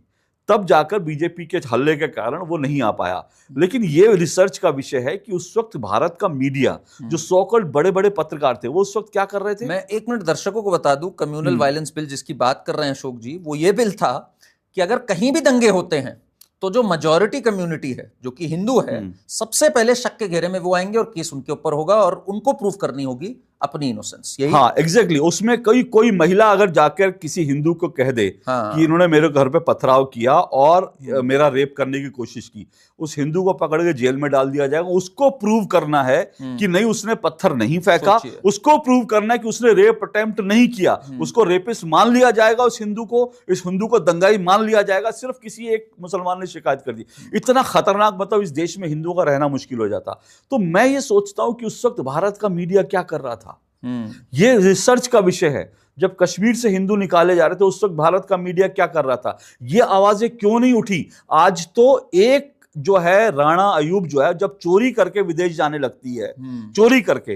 तब जाकर बीजेपी के हल्ले के कारण वो नहीं आ पाया। लेकिन ये रिसर्च का विषय है कि उस वक्त भारत का मीडिया, जो सो कॉल्ड बड़े बड़े पत्रकार थे, वो उस वक्त क्या कर रहे थे? मैं 1 मिनट दर्शकों को बता दूं, कम्युनल वायलेंस बिल जिसकी बात कर रहे हैं अशोक जी, वो ये बिल था कि अगर कहीं भी दंगे होते हैं तो जो मेजॉरिटी कम्युनिटी है, जो कि हिंदू है, सबसे पहले शक के घेरे में वो आएंगे और केस उनके ऊपर होगा और उनको प्रूफ करनी होगी अपनी इनोसेंस। यही, हाँ एग्जैक्टली। उसमें कोई महिला अगर जाकर किसी हिंदू को कह दे कि इन्होंने मेरे घर पे पथराव किया और मेरा रेप करने की कोशिश की, उस हिंदू को पकड़ के जेल में डाल दिया जाएगा। उसको प्रूव करना है कि नहीं उसने पत्थर नहीं फेंका, उसको प्रूव करना है कि उसने रेप अटेम्प्ट नहीं किया, उसको रेपिस्ट मान लिया जाएगा, इस हिंदू को दंगाई मान लिया जाएगा, सिर्फ किसी एक मुसलमान ने शिकायत कर दी। इतना खतरनाक, मतलब इस देश में हिंदुओं का रहना मुश्किल हो जाता। तो मैं ये सोचता हूं कि उस वक्त भारत का मीडिया क्या कर रहा था। ये रिसर्च का विषय है। जब कश्मीर से हिंदू निकाले जा रहे थे उस वक्त भारत का मीडिया क्या कर रहा था, ये आवाजें क्यों नहीं उठी? आज तो एक जो है राणा अयूब जो है जब चोरी करके विदेश जाने लगती है, चोरी करके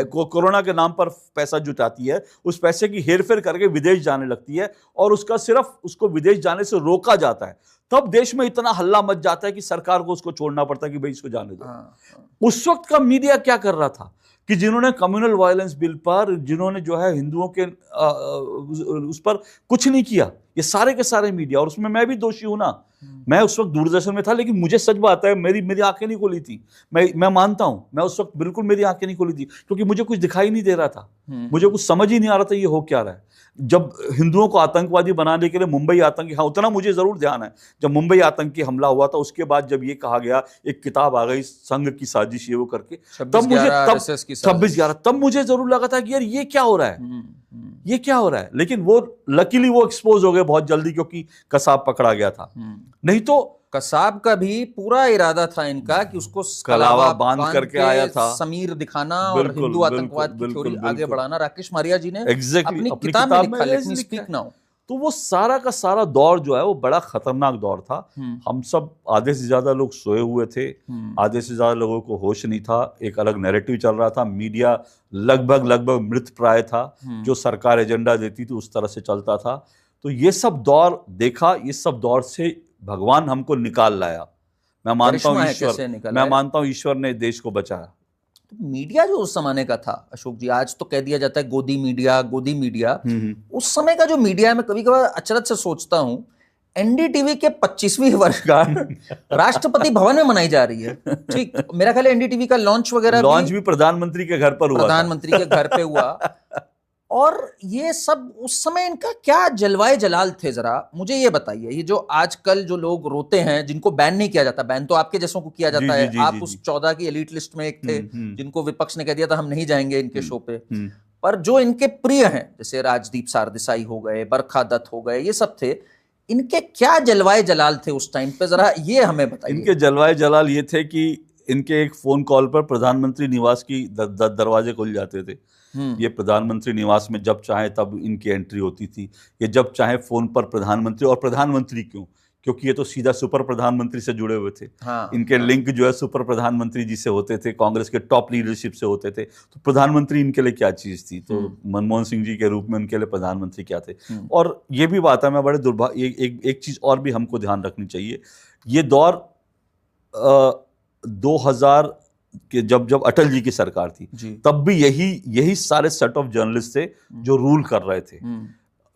कोरोना के नाम पर पैसा जुटाती है, उस पैसे की हेरफेर करके विदेश जाने लगती है और उसका सिर्फ उसको विदेश जाने से रोका जाता है, तब देश में इतना हल्ला मच जाता है कि सरकार को उसको छोड़ना पड़ता है कि भाई इसको जाने दो। उस वक्त का मीडिया क्या कर रहा था कि जिन्होंने कम्युनल वायलेंस बिल पर, जिन्होंने जो है हिंदुओं के उस पर कुछ नहीं किया, ये सारे के सारे मीडिया, और उसमें मैं भी दोषी हूं ना। मैं उस वक्त दूरदर्शन में था, लेकिन मुझे सच बात है मेरी आंखें नहीं खोली थी। मैं मानता हूं, मैं उस वक्त बिल्कुल मेरी आंखें नहीं खोली थी, क्योंकि मुझे कुछ दिखाई नहीं दे रहा था, मुझे कुछ समझ ही नहीं आ रहा था ये हो क्या रहा है। जब हिंदुओं को आतंकवादी बनाने के लिए मुंबई आतंकी, हाँ उतना मुझे जरूर ध्यान है, जब मुंबई आतंकी हमला हुआ था उसके बाद जब ये कहा गया, एक किताब आ गई संघ की साजिश ये वो करके, तब मुझे 26/11 तब मुझे जरूर लगा था कि यार ये क्या हो रहा है, ये क्या हो रहा है। लेकिन वो लकीली वो एक्सपोज हो गए बहुत जल्दी, क्योंकि कसाब पकड़ा गया था। नहीं तो कसाब का भी पूरा इरादा था इनका कि उसको कलावा बांध करके आया था, समीर दिखाना और हिंदू आतंकवाद की थ्योरी आगे बढ़ाना। राकेश मारिया जी ने अपनी किताब में लिखा, लेट मी स्पीक नाउ। तो वो सारा का सारा दौर जो है वो बड़ा खतरनाक दौर था। हम सब आधे से ज्यादा लोग सोए हुए थे, आधे से ज्यादा लोगों को होश नहीं था, एक अलग नैरेटिव चल रहा था, मीडिया लगभग मृत प्राय था, जो सरकार एजेंडा देती थी उस तरह से चलता था। तो ये सब दौर देखा, ये सब दौर से भगवान हमको निकाल लाया। मैं मानता हूँ ईश्वर ने देश को बचाया। मीडिया जो उस जमाने का था अशोक जी, आज तो कह दिया जाता है गोदी मीडिया, उस समय का जो मीडिया है, मैं कभी कभार अचरज से सोचता हूं, एनडीटीवी के 25वीं वर्षगांठ राष्ट्रपति भवन में मनाई जा रही है। ठीक, मेरा ख्याल है एनडीटीवी का लॉन्च भी प्रधानमंत्री के घर पर हुआ, प्रधानमंत्री के घर पे हुआ। और ये सब उस समय इनका क्या जलवाए जलाल थे, जरा मुझे ये बताइए। ये जो आजकल जो लोग रोते हैं, जिनको बैन नहीं किया जाता, बैन तो आपके जैसों को किया जाता है, आप उस 14 की एलीट लिस्ट में एक थे जिनको विपक्ष ने कह दिया था हम नहीं जाएंगे इनके शो पे, पर जो इनके प्रिय हैं जैसे राजदीप सारदेसाई हो गए, बरखा दत्त हो गए, ये सब थे, इनके क्या जलवाए जलाल थे उस टाइम पे, जरा ये हमें बताइए। इनके जलवाए जलाल ये थे कि इनके एक फोन कॉल पर प्रधानमंत्री निवास की दरवाजे खुल जाते थे। ये प्रधानमंत्री निवास में जब चाहे तब इनकी एंट्री होती थी। ये जब चाहे फोन पर प्रधानमंत्री, और प्रधानमंत्री क्यों, क्योंकि ये तो सीधा सुपर प्रधानमंत्री से जुड़े हुए थे। इनके लिंक जो है सुपर प्रधानमंत्री जी से होते थे, कांग्रेस के टॉप लीडरशिप से होते थे। तो प्रधानमंत्री इनके लिए क्या चीज थी, तो मनमोहन सिंह जी के रूप में उनके लिए प्रधानमंत्री क्या थे। और ये भी बात है, मैं बड़े दुर्भाग्य, एक चीज और भी हमको ध्यान रखनी चाहिए। ये दौर 2000 कि जब अटल जी की सरकार थी, तब भी यही सारे सेट ऑफ जर्नलिस्ट थे जो रूल कर रहे थे।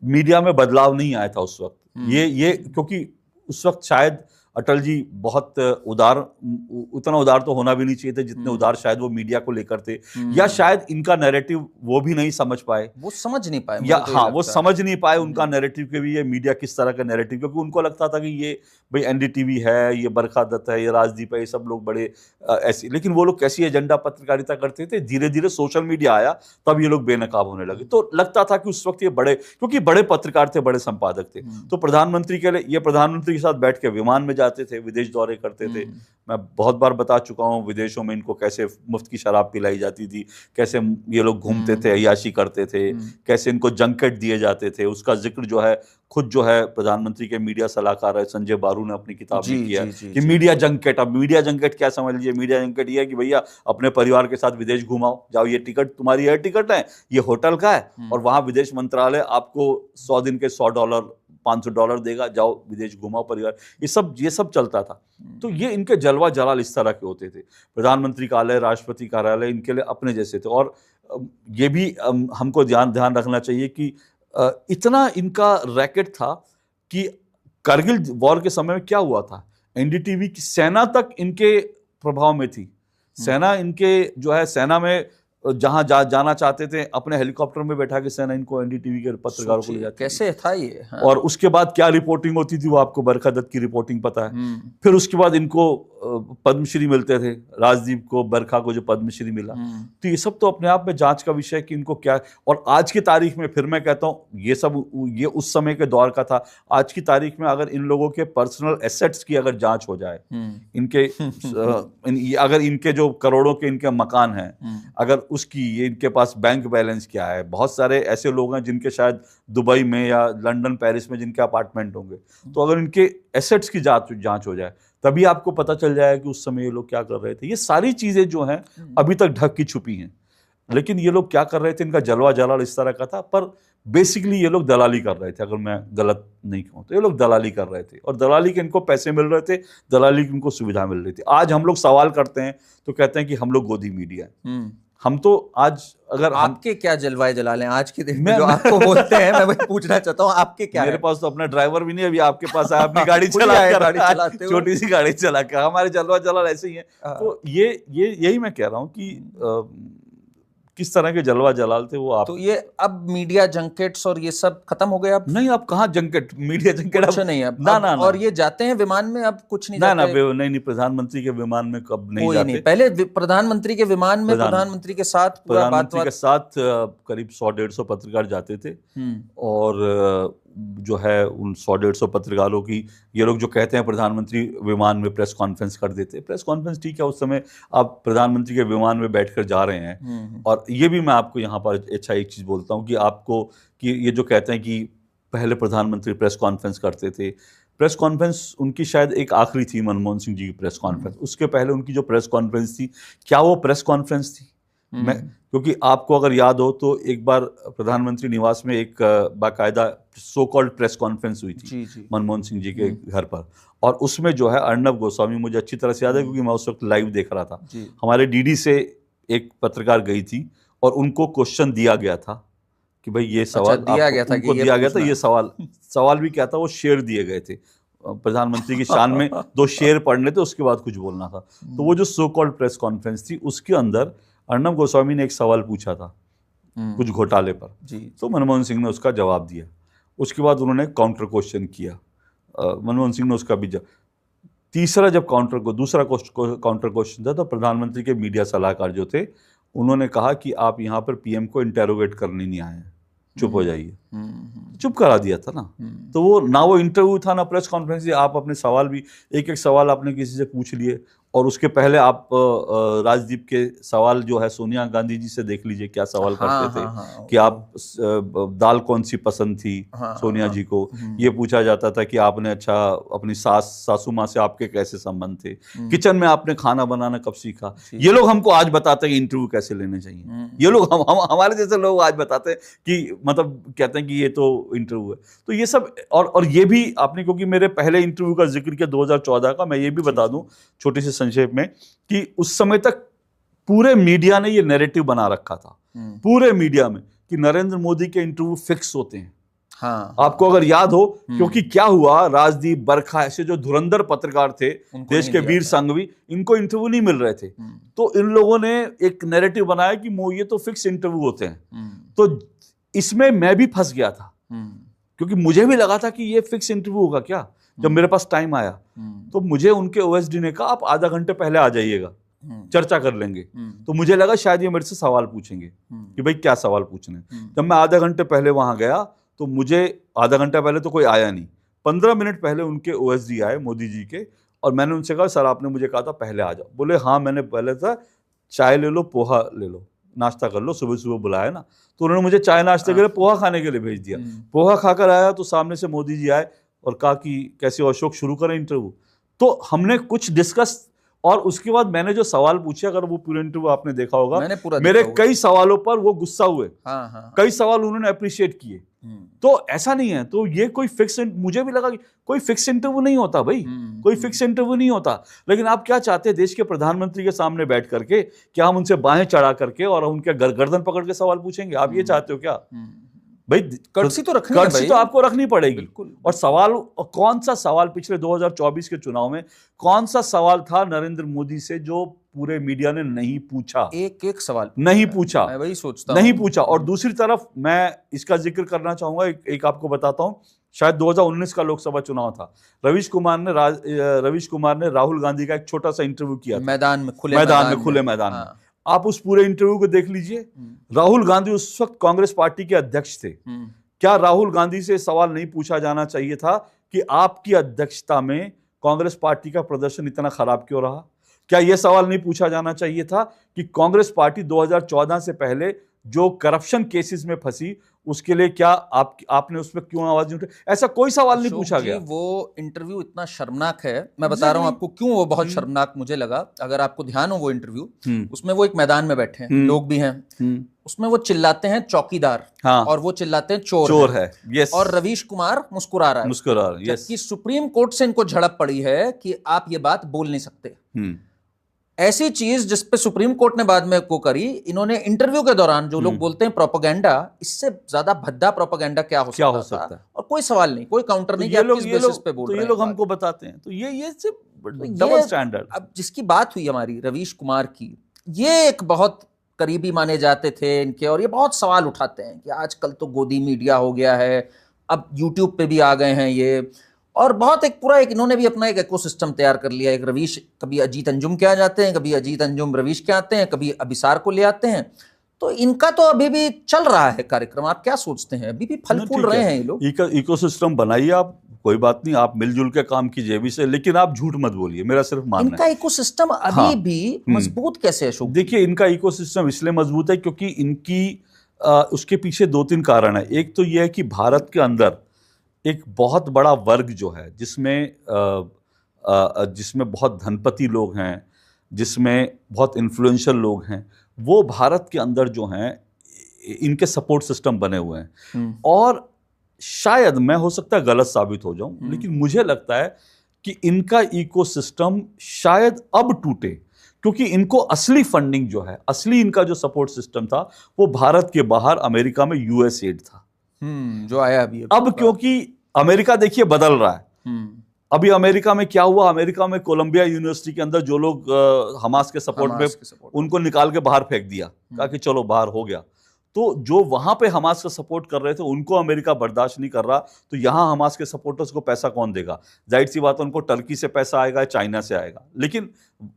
मीडिया में बदलाव नहीं आया था उस वक्त। ये क्योंकि उस वक्त शायद अटल जी बहुत उतना उदार तो होना भी नहीं चाहिए थे जितने उदार शायद वो मीडिया को लेकर थे, या शायद इनका नैरेटिव वो भी नहीं समझ पाए, वो समझ नहीं पाए, या हाँ वो समझ नहीं पाए उनका नैरेटिव के भी, ये मीडिया किस तरह का नैरेटिव, क्योंकि उनको लगता था कि ये भाई एनडीटीवी है, ये बरखा दत्त है, ये राजदीप है, ये सब लोग बड़े ऐसे। लेकिन वो लोग कैसी एजेंडा पत्रकारिता करते थे, धीरे धीरे सोशल मीडिया आया तब ये लोग बेनकाब होने लगे। तो लगता था कि उस वक्त ये बड़े, क्योंकि बड़े पत्रकार थे, बड़े संपादक थे, तो प्रधानमंत्री के लिए ये प्रधानमंत्री के साथ बैठ के विमान में जाते थे, विदेश दौरे करते थे। मैं बहुत बार बता चुका हूँ विदेशों में इनको कैसे मुफ्त की शराब पिलाई जाती थी, कैसे ये लोग घूमते थे, अय्याशी करते थे, कैसे इनको जंकेट दिए जाते थे। उसका जिक्र जो है खुद जो है प्रधानमंत्री के मीडिया सलाहकार है संजय बारू ने अपनी किताब में किया कि मीडिया जंकेट। अब मीडिया जंकेट क्या समझ लीजिए, मीडिया जंकेट ये है कि भैया अपने परिवार के साथ विदेश घुमाओ, जाओ, ये टिकट तुम्हारी एयर टिकट है, ये होटल का है, और वहां विदेश मंत्रालय आपको 100 दिन के $100 $500 देगा, जाओ विदेश घुमाओ परिवार। ये सब चलता था। तो ये इनके जलवा जलाल इस तरह के होते थे। प्रधानमंत्री कार्यालय, राष्ट्रपति कार्यालय इनके लिए अपने जैसे थे। और ये भी हमको ध्यान रखना चाहिए कि इतना इनका रैकेट था कि कारगिल वॉर के समय में क्या हुआ था, एनडीटीवी की सेना तक इनके प्रभाव में थी। सेना इनके जो है, सेना में जहां जाना चाहते थे अपने हेलीकॉप्टर में बैठा के सेना इनको एनडीटीवी के पत्रकारों को ले जाती। कैसे था ये? हाँ। और उसके बाद क्या रिपोर्टिंग होती थी वो आपको बरखा दत्त की रिपोर्टिंग पता है। फिर उसके बाद इनको पद्मश्री मिलते थे, राजदीप को, बरखा को जो पद्मश्री मिला। तो ये सब तो अपने आप में जांच का विषय है कि इनको क्या। और आज की तारीख में फिर मैं कहता हूं ये उस समय के दौर का था। आज की तारीख में अगर इन लोगों के पर्सनल एसेट्स की अगर जांच हो जाए, इनके अगर इनके जो करोड़ों के इनके मकान हैं, अगर उसकी, ये इनके पास बैंक बैलेंस क्या है। बहुत सारे ऐसे लोग हैं जिनके शायद दुबई में या लंदन पेरिस में जिनके अपार्टमेंट होंगे, तो अगर इनके एसेट्स की जांच हो जाए तभी आपको पता चल जाएगा कि उस समय ये लोग क्या कर रहे थे। ये सारी चीजें जो हैं अभी तक ढक की छुपी हैं, लेकिन ये लोग क्या कर रहे थे, इनका जलवा जलाल इस तरह का था, पर बेसिकली ये लोग दलाली कर रहे थे। अगर मैं गलत नहीं कहूँ तो ये लोग दलाली कर रहे थे, और दलाली के इनको पैसे मिल रहे थे, दलाली की इनको सुविधा मिल रही थी। आज हम लोग सवाल करते हैं तो कहते हैं कि हम लोग गोदी मीडिया है। हम तो आज अगर आपके क्या जलवाए जलाल हैं आज के दिन में जो आपको बोलते हैं, मैं वही पूछना चाहता हूँ, आपके क्या मेरे है? पास तो अपना ड्राइवर भी नहीं, अभी आपके पास आया अपनी गाड़ी चलाते, छोटी सी गाड़ी चला कर। हमारे जलवा जलाल ऐसे ही है। तो ये यही मैं कह रहा हूँ कि किस तरह के जलवा जलाल थे वो। आप तो ये अब मीडिया जंकेट्स और ये सब खत्म हो गए अब? नहीं, अब कहाँ जंकेट, मीडिया जंकेट कुछ नहीं अब ना। और ये जाते हैं विमान में, अब कुछ नहीं ना जाते? नहीं, प्रधानमंत्री के विमान में कब नहीं कोई जाते। नहीं, पहले प्रधानमंत्री के विमान में प्रधानमंत्री के साथ पूरा प्रधानमंत्री के साथ करीब 100-150 पत्रकार जाते थे, और जो है उन 100-150 पत्रकारों की ये लोग जो कहते हैं प्रधानमंत्री विमान में प्रेस कॉन्फ्रेंस कर देते। प्रेस कॉन्फ्रेंस ठीक है, उस समय आप प्रधानमंत्री के विमान में बैठकर जा रहे हैं। और ये भी मैं आपको यहाँ पर अच्छा एक चीज़ बोलता हूँ कि आपको कि ये जो कहते हैं कि पहले प्रधानमंत्री प्रेस कॉन्फ्रेंस करते थे, प्रेस कॉन्फ्रेंस उनकी शायद एक आखिरी थी, मनमोहन सिंह जी की प्रेस कॉन्फ्रेंस। उसके पहले उनकी जो प्रेस कॉन्फ्रेंस थी, क्या वो प्रेस कॉन्फ्रेंस थी? क्योंकि आपको अगर याद हो तो एक बार प्रधानमंत्री निवास में एक बाकायदा सो कॉल्ड प्रेस कॉन्फ्रेंस हुई थी मनमोहन सिंह जी के घर पर, और उसमें जो है अर्नब गोस्वामी, मुझे अच्छी तरह से याद है क्योंकि मैं उस वक्त लाइव देख रहा था, हमारे डीडी से एक पत्रकार गई थी और उनको क्वेश्चन दिया गया था कि भाई ये सवाल दिया गया था, ये सवाल भी क्या था, वो शेर दिए गए थे प्रधानमंत्री की शान में, 2 शेर पढ़ने थे, उसके बाद कुछ बोलना था। तो वो जो सो कॉल्ड प्रेस कॉन्फ्रेंस थी उसके अंदर अर्नब गोस्वामी ने एक सवाल पूछा था कुछ घोटाले पर, तो मनमोहन सिंह ने उसका जवाब दिया। उसके बाद उन्होंने काउंटर क्वेश्चन किया, मनमोहन सिंह ने उसका भी दूसरा काउंटर क्वेश्चन था, तो प्रधानमंत्री के मीडिया सलाहकार जो थे उन्होंने कहा कि आप यहाँ पर पीएम को इंटेरोगेट करने नहीं आए हैं, चुप हो जाइए। चुप करा दिया था ना। तो वो इंटरव्यू था ना प्रेस कॉन्फ्रेंस। आप अपने सवाल भी एक सवाल आपने किसी से पूछ लिए, और उसके पहले आप राजदीप के सवाल जो है सोनिया गांधी जी से देख लीजिए क्या सवाल करते थे कि आप दाल कौन सी पसंद थी सोनिया जी को। ये पूछा जाता था कि आपने अपनी सासू माँ से आपके कैसे संबंध थे, किचन में आपने खाना बनाना कब सीखा। ये लोग हमको आज बताते हैं कि इंटरव्यू कैसे लेने चाहिए। ये लोग हमारे जैसे लोग आज बताते हैं कि मतलब कहते हैं कि ये तो इंटरव्यू है। तो ये सब और ये भी आपने, क्योंकि मेरे पहले इंटरव्यू का जिक्र किया 2014 का, मैं ये भी बता दूं छोटी सी संक्षेप में कि उस समय तक पूरे मीडिया ने ये नैरेटिव बना रखा था, पूरे मीडिया में, कि नरेंद्र मोदी के इंटरव्यू फिक्स होते हैं। आपको अगर याद हो, क्योंकि क्या हुआ, राजदीप, बरखा, ऐसे जो धुरंधर पत्रकार थे देश के वीर संघवी, इनको इंटरव्यू नहीं मिल रहे थे। तो इन लोगों ने एक नैरेटिव बनाया कि ये तो फिक्स इंटरव्यू होते हैं। तो इसमें मैं भी फंस गया था, क्योंकि मुझे भी लगा था कि ये फिक्स इंटरव्यू होगा क्या। जब मेरे पास टाइम आया तो मुझे उनके ओएसडी ने कहा आप आधा घंटे पहले आ जाइएगा, चर्चा कर लेंगे। तो मुझे लगा शायद ये मेरे से सवाल पूछेंगे कि भाई क्या सवाल पूछने। जब मैं आधा घंटे पहले वहां गया तो मुझे आधा घंटा पहले तो कोई आया नहीं, 15 मिनट पहले उनके ओएसडी आए मोदी जी के, और मैंने उनसे कहा सर आपने मुझे कहा था पहले आ जाओ। बोले हाँ मैंने पहले था, चाय ले लो, पोहा ले लो, नाश्ता कर लो, सुबह सुबह बुलाया ना। तो उन्होंने मुझे चाय नाश्ते के लिए पोहा खाने के लिए भेज दिया। पोहा खाकर आया तो सामने से मोदी जी आए और कहा कि कैसे अशोक शुरू करें इंटरव्यू। तो हमने कुछ डिस्कस, और उसके बाद मैंने जो सवाल पूछे, अगर वो पूरा इंटरव्यू आपने देखा होगा, मेरे कई सवालों पर वो गुस्सा हुए। कई सवाल उन्होंने अप्रिशिएट किए। तो ऐसा नहीं है, तो ये कोई फिक्स, मुझे भी लगा कि कोई फिक्स इंटरव्यू नहीं होता भाई, कोई फिक्स इंटरव्यू नहीं होता। लेकिन आप क्या चाहते हैं, देश के प्रधानमंत्री के सामने बैठ करके क्या हम उनसे बाहें चढ़ा करके और उनके गर्दन पकड़ के सवाल पूछेंगे? आप ये चाहते हो क्या भाई? कर्टसी तो आपको रखनी पड़ेगी। और सवाल, कौन सा सवाल पिछले 2024 के चुनाव में कौन सा सवाल था नरेंद्र मोदी से जो पूरे मीडिया ने नहीं पूछा? एक सवाल नहीं पूछा, मैं वही सोचता नहीं पूछा। और दूसरी तरफ मैं इसका जिक्र करना चाहूंगा, एक आपको बताता हूं, शायद 2019 का लोकसभा चुनाव था। रवीश कुमार ने राहुल गांधी का एक छोटा सा इंटरव्यू किया मैदान में, खुले मैदान में। आप उस पूरे इंटरव्यू को देख लीजिए। राहुल गांधी उस वक्त कांग्रेस पार्टी के अध्यक्ष थे। क्या राहुल गांधी से सवाल नहीं पूछा जाना चाहिए था कि आपकी अध्यक्षता में कांग्रेस पार्टी का प्रदर्शन इतना खराब क्यों रहा? क्या यह सवाल नहीं पूछा जाना चाहिए था कि कांग्रेस पार्टी 2014 से पहले जो करप्शन केसेस में फंसी उसके लिए क्या आपने उसमें क्यों आवाज नहीं उठाई? ऐसा कोई सवाल नहीं पूछा गया। वो इंटरव्यू इतना शर्मनाक है, मैं बता रहा हूं आपको क्यों वो बहुत शर्मनाक मुझे लगा। अगर आपको ध्यान हो वो इंटरव्यू, उसमें वो एक मैदान में बैठे हैं, लोग भी हैं, उसमें वो चिल्लाते हैं चौकीदार, हाँ, और वो चिल्लाते हैं चोर है। यस। और रवीश कुमार मुस्कुरा रहा है, जबकि सुप्रीम कोर्ट से इनको झड़प पड़ी है कि आप ये बात बोल नहीं सकते। ऐसी चीज जिसपे सुप्रीम कोर्ट ने बाद में को करी, इन्होंने इंटरव्यू के दौरान जो लोग बोलते हैं प्रोपेगेंडा, इससे ज्यादा भद्दा प्रोपेगेंडा क्या हो सकता है? और कोई सवाल नहीं, कोई काउंटर नहीं, किस बेसिस पे बोल रहे हैं। ये लोग हमको बताते हैं, तो ये डबल स्टैंडर्ड। अब जिसकी बात हुई हमारी रवीश कुमार की, ये एक बहुत करीबी माने जाते थे इनके, और ये बहुत सवाल उठाते हैं कि आजकल तो गोदी मीडिया हो गया है, अब यूट्यूब पे भी आ गए हैं ये, और बहुत एक पूरा एक इन्होंने भी अपना एक इकोसिस्टम तैयार कर लिया। एक रवीश, कभी अजीत अंजुम के आ जाते हैं, कभी अजीत अंजुम रवीश के आते हैं, कभी अभिसार को ले आते हैं। तो इनका तो अभी भी चल रहा है कार्यक्रम। आप क्या सोचते हैं? अभी भी फल फूल रहे हैं ये लोग। इकोसिस्टम बनाइए आप, कोई बात नहीं, आप मिलजुल के काम कीजिए भी से, लेकिन आप झूठ मत बोलिए, मेरा सिर्फ मानना है। इनका इकोसिस्टम अभी भी मजबूत कैसे है अशोक? देखिए, इनका इकोसिस्टम इसलिए मजबूत है क्योंकि इनकी उसके पीछे 2-3 कारण है। एक तो यह है कि भारत के अंदर एक बहुत बड़ा वर्ग जो है, जिसमें बहुत धनपति लोग हैं, जिसमें बहुत इन्फ्लुएंशियल लोग हैं, वो भारत के अंदर जो हैं इनके सपोर्ट सिस्टम बने हुए हैं। और शायद मैं हो सकता है गलत साबित हो जाऊं, लेकिन मुझे लगता है कि इनका इकोसिस्टम शायद अब टूटे, क्योंकि इनको असली फंडिंग जो है, असली इनका जो सपोर्ट सिस्टम था, वो भारत के बाहर अमेरिका में यूएसएड था, जो आया अभी। अब क्योंकि अमेरिका देखिए बदल रहा है। अभी अमेरिका में क्या हुआ, अमेरिका में कोलंबिया यूनिवर्सिटी के अंदर जो लोग हमास के सपोर्ट में, उनको निकाल के बाहर फेंक दिया, कहा कि चलो बाहर हो गया। तो जो वहां पे हमास का सपोर्ट कर रहे थे उनको अमेरिका बर्दाश्त नहीं कर रहा, तो यहां हमास के सपोर्टर्स को पैसा कौन देगा? जाहिर सी बात है उनको टर्की से पैसा आएगा, चाइना से आएगा, लेकिन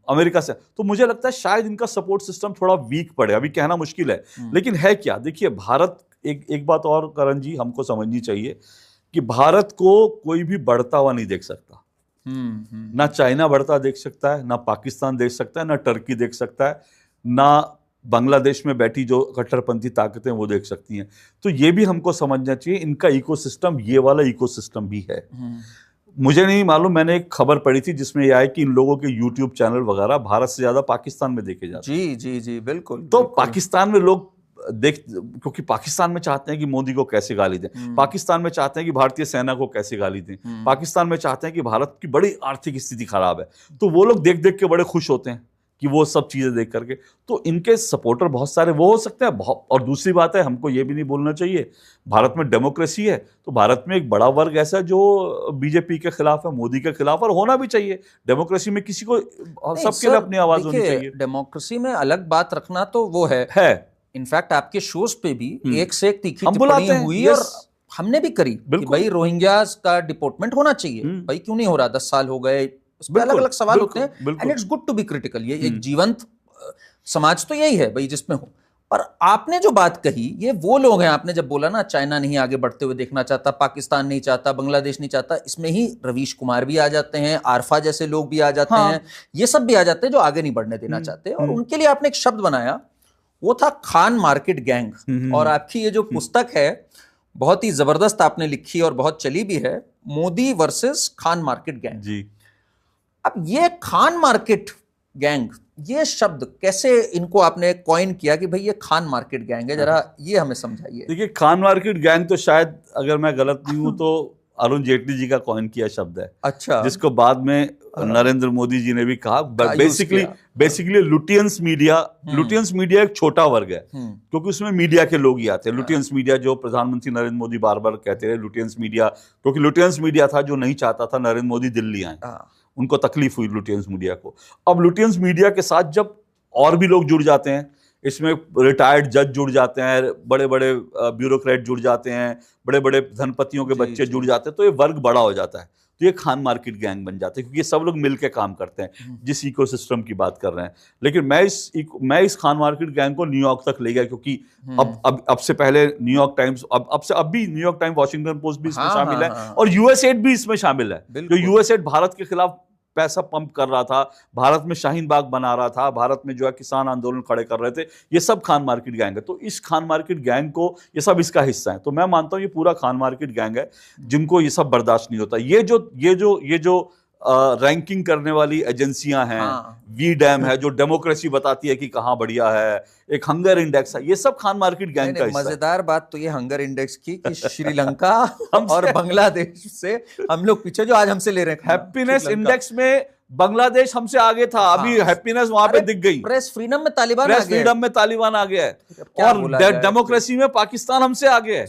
अमेरिका से। तो मुझे लगता है शायद इनका सपोर्ट सिस्टम थोड़ा वीक पड़े, अभी कहना मुश्किल है, लेकिन है क्या, देखिए भारत, एक बात और करण जी हमको समझनी चाहिए कि भारत को कोई भी बढ़ता हुआ नहीं देख सकता। ना चाइना बढ़ता देख सकता है, ना पाकिस्तान देख सकता है, ना टर्की देख सकता है, ना बांग्लादेश में बैठी जो कट्टरपंथी ताकतें वो देख सकती हैं। तो ये भी हमको समझना चाहिए, इनका इकोसिस्टम ये वाला इकोसिस्टम भी है। मुझे नहीं मालूम, मैंने एक खबर पढ़ी थी जिसमें यह आया कि इन लोगों के यूट्यूब चैनल वगैरह भारत से ज्यादा पाकिस्तान में देखे जाते हैं। जी बिल्कुल। तो पाकिस्तान में लोग क्योंकि पाकिस्तान में चाहते हैं कि मोदी को कैसे गाली दें, पाकिस्तान में चाहते हैं कि भारतीय सेना को कैसे गाली दें, पाकिस्तान में चाहते हैं कि भारत की बड़ी आर्थिक स्थिति खराब है, तो वो लोग देख देख के बड़े खुश होते हैं कि वो सब चीजें देख करके। तो इनके सपोर्टर बहुत सारे वो हो सकते हैं। और दूसरी बात है, हमको ये भी नहीं बोलना चाहिए, भारत में डेमोक्रेसी है, तो भारत में एक बड़ा वर्ग ऐसा है जो बीजेपी के खिलाफ है, मोदी के खिलाफ, और होना भी चाहिए। डेमोक्रेसी में किसी को, सबके लिए अपनी आवाज होनी चाहिए। डेमोक्रेसी में अलग बात रखना तो वो है। इनफैक्ट आपके शोज पे भी एक से एक तीखी टिप्पणी हुई, और हमने भी करी कि भाई रोहिंग्यास का डिपोर्टमेंट होना चाहिए। भाई क्यों नहीं हो रहा? 10 साल हो गए, उस पर अलग अलग सवाल होते हैं, and it's good to be critical. ये एक जीवंत समाज तो यही है भाई जिसमें हो। पर आपने जो बात कही, ये वो लोग हैं, आपने जब बोला ना चाइना नहीं आगे बढ़ते हुए देखना चाहता, पाकिस्तान नहीं चाहता, बांग्लादेश नहीं चाहता, इसमें ही रवीश कुमार भी आ जाते हैं, आरफा जैसे लोग भी आ जाते हैं, ये सब भी आ जाते हैं जो आगे नहीं बढ़ने देना चाहते। और उनके लिए आपने एक शब्द बनाया, वो था खान मार्केट गैंग। और आपकी ये जो पुस्तक है बहुत ही जबरदस्त आपने लिखी और बहुत चली भी है, मोदी वर्सेस खान मार्केट गैंग जी। अब ये खान मार्केट गैंग, ये शब्द कैसे इनको आपने कॉइन किया कि भाई ये खान मार्केट गैंग है, जरा ये हमें समझाइए। देखिए, खान मार्केट गैंग तो शायद, अगर मैं गलत नहीं हूं तो अरुण जेटली जी का कॉइन किया शब्द है। अच्छा। जिसको बाद में नरेंद्र मोदी जी ने भी कहा। बेसिकली लुटियंस मीडिया एक छोटा वर्ग है, क्योंकि उसमें मीडिया के लोग ही आते हैं। लुटियंस मीडिया जो प्रधानमंत्री नरेंद्र मोदी बार बार कहते रहे, लुटियंस मीडिया, क्योंकि लुटियंस मीडिया था जो नहीं चाहता था नरेंद्र मोदी दिल्ली आए, उनको तकलीफ हुई लुटियंस मीडिया को। अब लुटियंस मीडिया के साथ जब और भी लोग जुड़ जाते हैं, इसमें रिटायर्ड जज जुड़ जाते हैं, बड़े बड़े ब्यूरोक्रेट जुड़ जाते हैं, बड़े बड़े धनपतियों के बच्चे जुड़ जाते हैं, तो ये वर्ग बड़ा हो जाता है, तो ये खान मार्केट गैंग बन जाते हैं, क्योंकि ये सब लोग मिलकर काम करते हैं जिस इकोसिस्टम की बात कर रहे हैं। लेकिन मैं इस खान मार्केट गैंग को न्यूयॉर्क तक ले गया, क्योंकि अब से पहले न्यूयॉर्क टाइम्स, अब भी न्यूयॉर्क टाइम्स, वॉशिंगटन पोस्ट भी इसमें शामिल है, और यूएसएड भी इसमें शामिल है। तो यूएसएड भारत के खिलाफ पैसा पंप कर रहा था, भारत में शाहीन बाग बना रहा था, भारत में जो है किसान आंदोलन खड़े कर रहे थे, ये सब खान मार्केट गैंग है। तो इस खान मार्केट गैंग को, ये सब इसका हिस्सा है। तो मैं मानता हूं ये पूरा खान मार्केट गैंग है जिनको ये सब बर्दाश्त नहीं होता। ये जो रैंकिंग करने वाली एजेंसियां हैं, वी डैम है जो डेमोक्रेसी बताती है कि कहां बढ़िया है, एक हंगर इंडेक्स है, ये सब खान मार्केट गैंग का हिस्सा है। मजेदार बात तो ये हंगर इंडेक्स की कि श्रीलंका और बांग्लादेश से हम लोग पीछे, जो आज हमसे ले रहे हैं। हैप्पीनेस इंडेक्स में बांग्लादेश हमसे आगे था, अभी हैप्पीनेस वहां पे दिख गई। प्रेस फ्रीडम में तालिबान प्रेस फ्रीडम में तालिबान आ गया है, और डेमोक्रेसी में पाकिस्तान हमसे आगे है।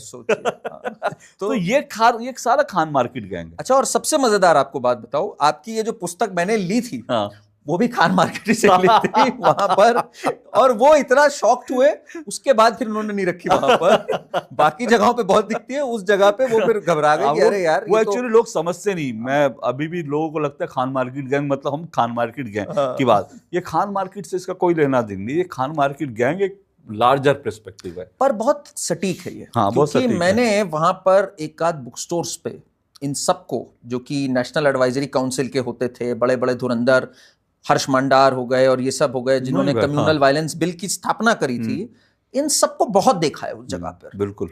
तो ये सारा खान मार्केट गैंग है। अच्छा, और सबसे मजेदार आपको बात बताओ, आपकी ये जो पुस्तक मैंने ली थी, वो भी खान मार्केट से ली थी वहां पर, और वो इतना शॉक्ड हुए, उसके बाद फिर उन्होंने नहीं रखी वहां पर। बाकी जगहों पे बहुत दिखती है, उस जगह पे वो फिर घबरा गए कि अरे यार, वो एक्चुअली लोग समझते नहीं। मैं अभी भी लोगों को लगता है खान मार्केट गैंग मतलब हम खान मार्केट गैंग की बात, ये खान मार्केट से इसका कोई लेना देना नहीं। ये खान मार्केट गैंग एक लार्जर पर्सपेक्टिव है, पर बहुत सटीक है ये। बहुत सटीक है। मैंने वहां पर एक आध बुक स्टोर्स पे इन सबको, जो कि नेशनल एडवाइजरी काउंसिल के होते थे, बड़े बड़े धुरंधर हर्ष मंडार हो गए और ये सब हो गए जिन्होंने कम्युनल वायलेंस बिल की स्थापना करी थी, इन सबको बहुत देखा है उस जगह पर, बिल्कुल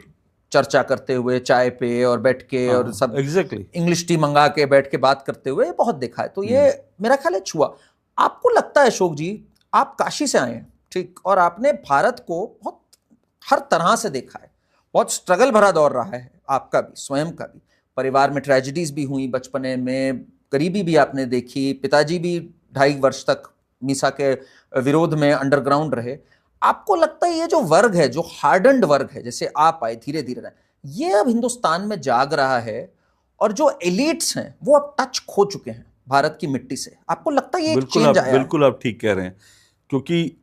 चर्चा करते हुए चाय पे और बैठ के, और सब इंग्लिश टी मंगा के बैठ के बात करते हुए, बहुत देखा है। तो ये मेरा ख्याल है छुआ। आपको लगता है अशोक जी, आप काशी से आए हैं, ठीक, और आपने भारत को बहुत हर तरह से देखा है, बहुत स्ट्रगल भरा दौर रहा है आपका भी, स्वयं का भी, परिवार में ट्रेजेडीज भी हुई, बचपने में गरीबी भी आपने देखी, पिताजी भी 2.5 वर्ष तक मीसा के विरोध में अंडरग्राउंड रहे। आपको लगता है ये जो वर्ग है, जो हार्डन्ड वर्ग है, जैसे आप आए धीरे धीरे, ये अब हिंदुस्तान में जाग रहा है, और जो एलिट्स हैं वो अब टच खो चुके हैं भारत की मिट्टी से? आपको लगता है ये एक चेंज आया है? बिल्कुल आप ठीक कह रहे हैं, क्योंकि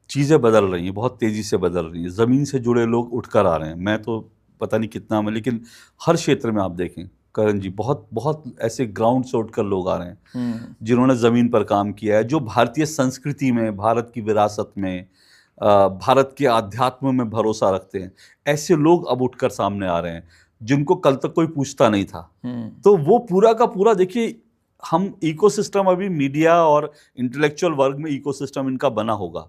चीजें बदल रही हैं, बहुत तेजी से बदल रही हैं। जमीन से जुड़े लोग उठकर आ रहे हैं। मैं तो पता नहीं कितना में, लेकिन हर क्षेत्र में आप देखें करण जी, बहुत बहुत ऐसे ग्राउंड से उठकर लोग आ रहे हैं जिन्होंने जमीन पर काम किया है, जो भारतीय संस्कृति में, भारत की विरासत में, भारत के आध्यात्म में भरोसा रखते हैं। ऐसे लोग अब उठकर सामने आ रहे हैं जिनको कल तक कोई पूछता नहीं था। तो वो पूरा का पूरा, देखिए, हम इकोसिस्टम, अभी मीडिया और इंटेलेक्चुअल वर्ग में इकोसिस्टम इनका बना होगा,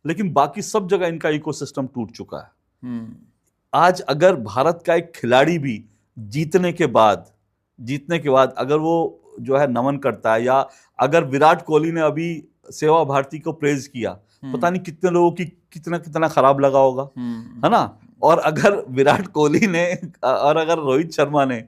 लेकिन बाकी सब जगह इनका इकोसिस्टम टूट चुका है। आज अगर भारत का एक खिलाड़ी भी जीतने के बाद अगर वो जो है नमन करता है, या अगर विराट कोहली ने अभी सेवा भारती को प्रेज किया, पता नहीं कितने लोगों की कितना खराब लगा होगा, है ना। और अगर विराट कोहली ने और अगर रोहित शर्मा ने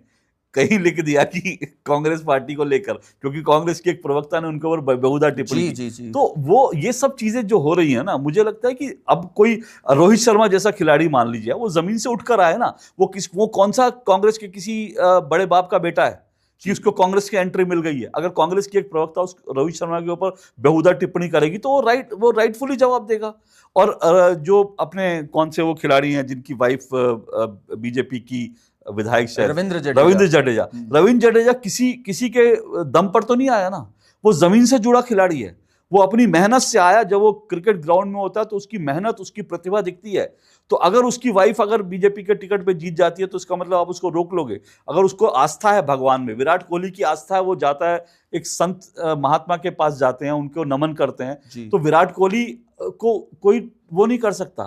कहीं लिख दिया कि कांग्रेस पार्टी को लेकर, क्योंकि कांग्रेस के एक प्रवक्ता ने उनके ऊपर बेहुदा टिप्पणी की, तो वो ये सब चीजें जो हो रही है ना, मुझे लगता है कि अब कोई रोहित शर्मा जैसा खिलाड़ी मान लीजिए, वो जमीन से उठकर आए ना, वो कौन सा कांग्रेस के किसी बड़े बाप का बेटा है कि उसको कांग्रेस की एंट्री मिल गई है। अगर कांग्रेस की एक प्रवक्ता उस रोहित शर्मा के ऊपर बेहुदा टिप्पणी करेगी तो वो राइटफुली जवाब देगा। और जो अपने कौन से वो खिलाड़ी हैं जिनकी वाइफ बीजेपी की विधायक रविंद्र जडेजा किसी के दम पर तो नहीं आया ना, वो जमीन से जुड़ा खिलाड़ी है, वो अपनी मेहनत से आया। जब वो क्रिकेट ग्राउंड में होता है तो उसकी मेहनत, उसकी प्रतिभा दिखती है। तो अगर उसकी वाइफ अगर बीजेपी के टिकट पे जीत जाती है तो इसका मतलब आप उसको रोक लोगे? अगर उसको आस्था है भगवान में, विराट कोहली की आस्था है, वो जाता है एक संत महात्मा के पास जाते हैं, उनको नमन करते हैं, तो विराट कोहली को कोई वो नहीं कर सकता,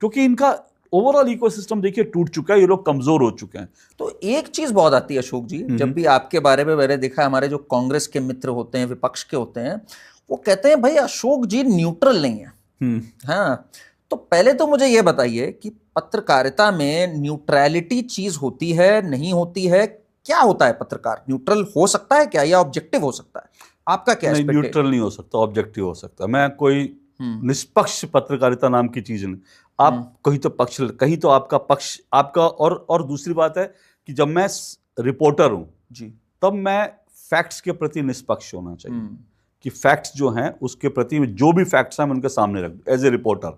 क्योंकि इनका ओवरऑल इकोसिस्टम देखिए टूट चुका है, ये लोग कमजोर हो चुके हैं। तो एक चीज बहुत आती है अशोक जी, जब भी आपके बारे में मैंने देखा, हमारे जो कांग्रेस के मित्र होते हैं, विपक्ष के होते हैं, वो कहते हैं भाई अशोक जी न्यूट्रल नहीं है। हाँ, तो पहले तो मुझे ये बताइए कि पत्रकारिता में न्यूट्रलिटी चीज होती है, नहीं होती है? क्या होता है पत्रकार? न्यूट्रल हो सकता है क्या, या ऑब्जेक्टिव हो सकता है? आपका क्या? नहीं, न्यूट्रल नहीं हो सकता, ऑब्जेक्टिव हो सकता। मैं कोई निष्पक्ष पत्रकारिता नाम की चीज नहीं। आप कहीं तो पक्ष, कहीं तो आपका पक्ष आपका, और दूसरी बात है कि जब मैं रिपोर्टर हूं जी, तब मैं फैक्ट्स के प्रति निष्पक्ष होना चाहिए, कि फैक्ट्स जो हैं उसके प्रति जो भी फैक्ट्स हैं मैं उनके सामने रख दूं। एज ए रिपोर्टर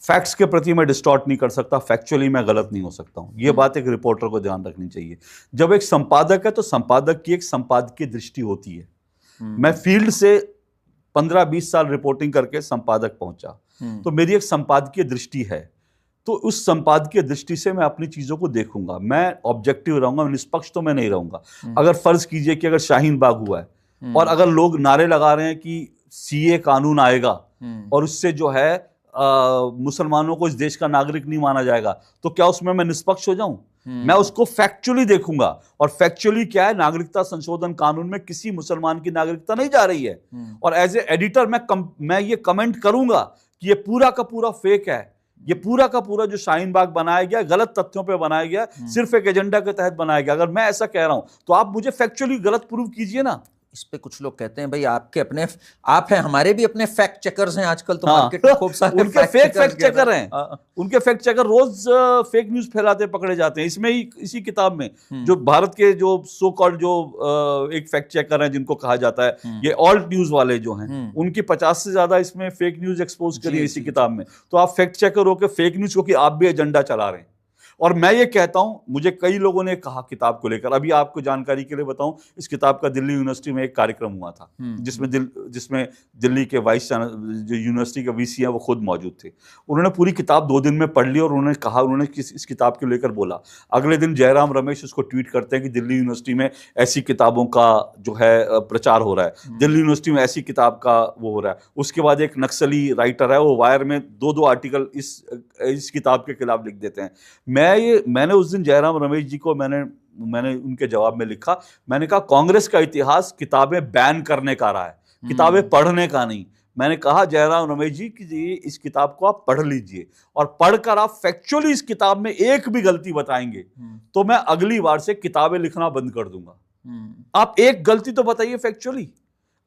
फैक्ट्स के प्रति मैं डिस्टॉर्ट नहीं कर सकता, फैक्चुअली मैं गलत नहीं हो सकता हूं। ये बात एक रिपोर्टर को ध्यान रखनी चाहिए। जब एक संपादक है तो संपादक की एक संपादकीय दृष्टि होती है। मैं फील्ड से 15-20 साल रिपोर्टिंग करके संपादक पहुंचा, तो मेरी एक संपादकीय दृष्टि है। तो उस संपादकीय दृष्टि से मैं अपनी चीजों को देखूंगा, मैं ऑब्जेक्टिव रहूंगा, निष्पक्ष तो मैं नहीं रहूंगा। अगर फर्ज कीजिए कि अगर शाहीन बाग हुआ है और अगर लोग नारे लगा रहे हैं कि सीए कानून आएगा और उससे जो है मुसलमानों को इस देश का नागरिक नहीं माना जाएगा, तो क्या उसमें मैं निष्पक्ष हो जाऊं? मैं उसको फैक्चुअली देखूंगा, और फैक्चुअली क्या है, नागरिकता संशोधन कानून में किसी मुसलमान की नागरिकता नहीं जा रही है। और एज ए एडिटर मैं ये कमेंट करूंगा कि ये पूरा का पूरा फेक है, ये पूरा का पूरा जो शाहीन बाग बनाया गया गलत तथ्यों पे बनाया गया, सिर्फ एक एजेंडा के तहत बनाया गया। अगर मैं ऐसा कह रहा हूं तो आप मुझे फैक्चुअली गलत प्रूव कीजिए ना। इस पे कुछ लोग कहते हैं भाई आपके अपने, आप हैं, हमारे भी अपने फैक्ट चेकर्स हैं आजकल तो मार्केट में खूब सारे उनके फैक्ट चेकर हैं, उनके फैक्ट चेकर रोज फेक न्यूज फैलाते पकड़े जाते हैं। इसमें ही इसी किताब में जो भारत के जो सो कॉल्ड जो एक फैक्ट चेकर हैं जिनको कहा जाता है, ये ऑल्ट न्यूज वाले जो हैं, उनकी 50 से ज्यादा इसमें फेक न्यूज एक्सपोज करी है इसी किताब में। तो आप फैक्ट चेकर हो के फेक न्यूज, क्योंकि आप भी एजेंडा चला रहे हैं। और मैं ये कहता हूं, मुझे कई लोगों ने कहा किताब को लेकर, अभी आपको जानकारी के लिए बताऊं, इस किताब का दिल्ली यूनिवर्सिटी में एक कार्यक्रम हुआ था जिसमें दिल्ली के वाइस जो यूनिवर्सिटी के वीसी हैं वो खुद मौजूद थे। उन्होंने पूरी किताब 2 दिन में पढ़ ली और उन्होंने इस किताब को लेकर बोला। अगले दिन जयराम रमेश उसको ट्वीट करते हैं कि दिल्ली यूनिवर्सिटी में ऐसी किताबों का जो है प्रचार हो रहा है, दिल्ली यूनिवर्सिटी में ऐसी किताब का वो हो रहा है। उसके बाद एक नक्सली राइटर है, वो वायर में 2 आर्टिकल इस किताब के खिलाफ लिख देते हैं। मैंने उस दिन जयराम रमेश जी को मैंने उनके जवाब में लिखा, मैंने कहा कांग्रेस का इतिहास किताबें बैन करने का रहा है, किताबें पढ़ने का नहीं। मैंने कहा जयराम रमेश जी कि इस किताब को आप पढ़ लीजिए, और पढ़कर आप फैक्चुअली इस किताब में एक भी गलती बताएंगे तो मैं अगली बार से किताबें लिखना बंद कर दूंगा। आप एक गलती तो बताइए फैक्चुअली,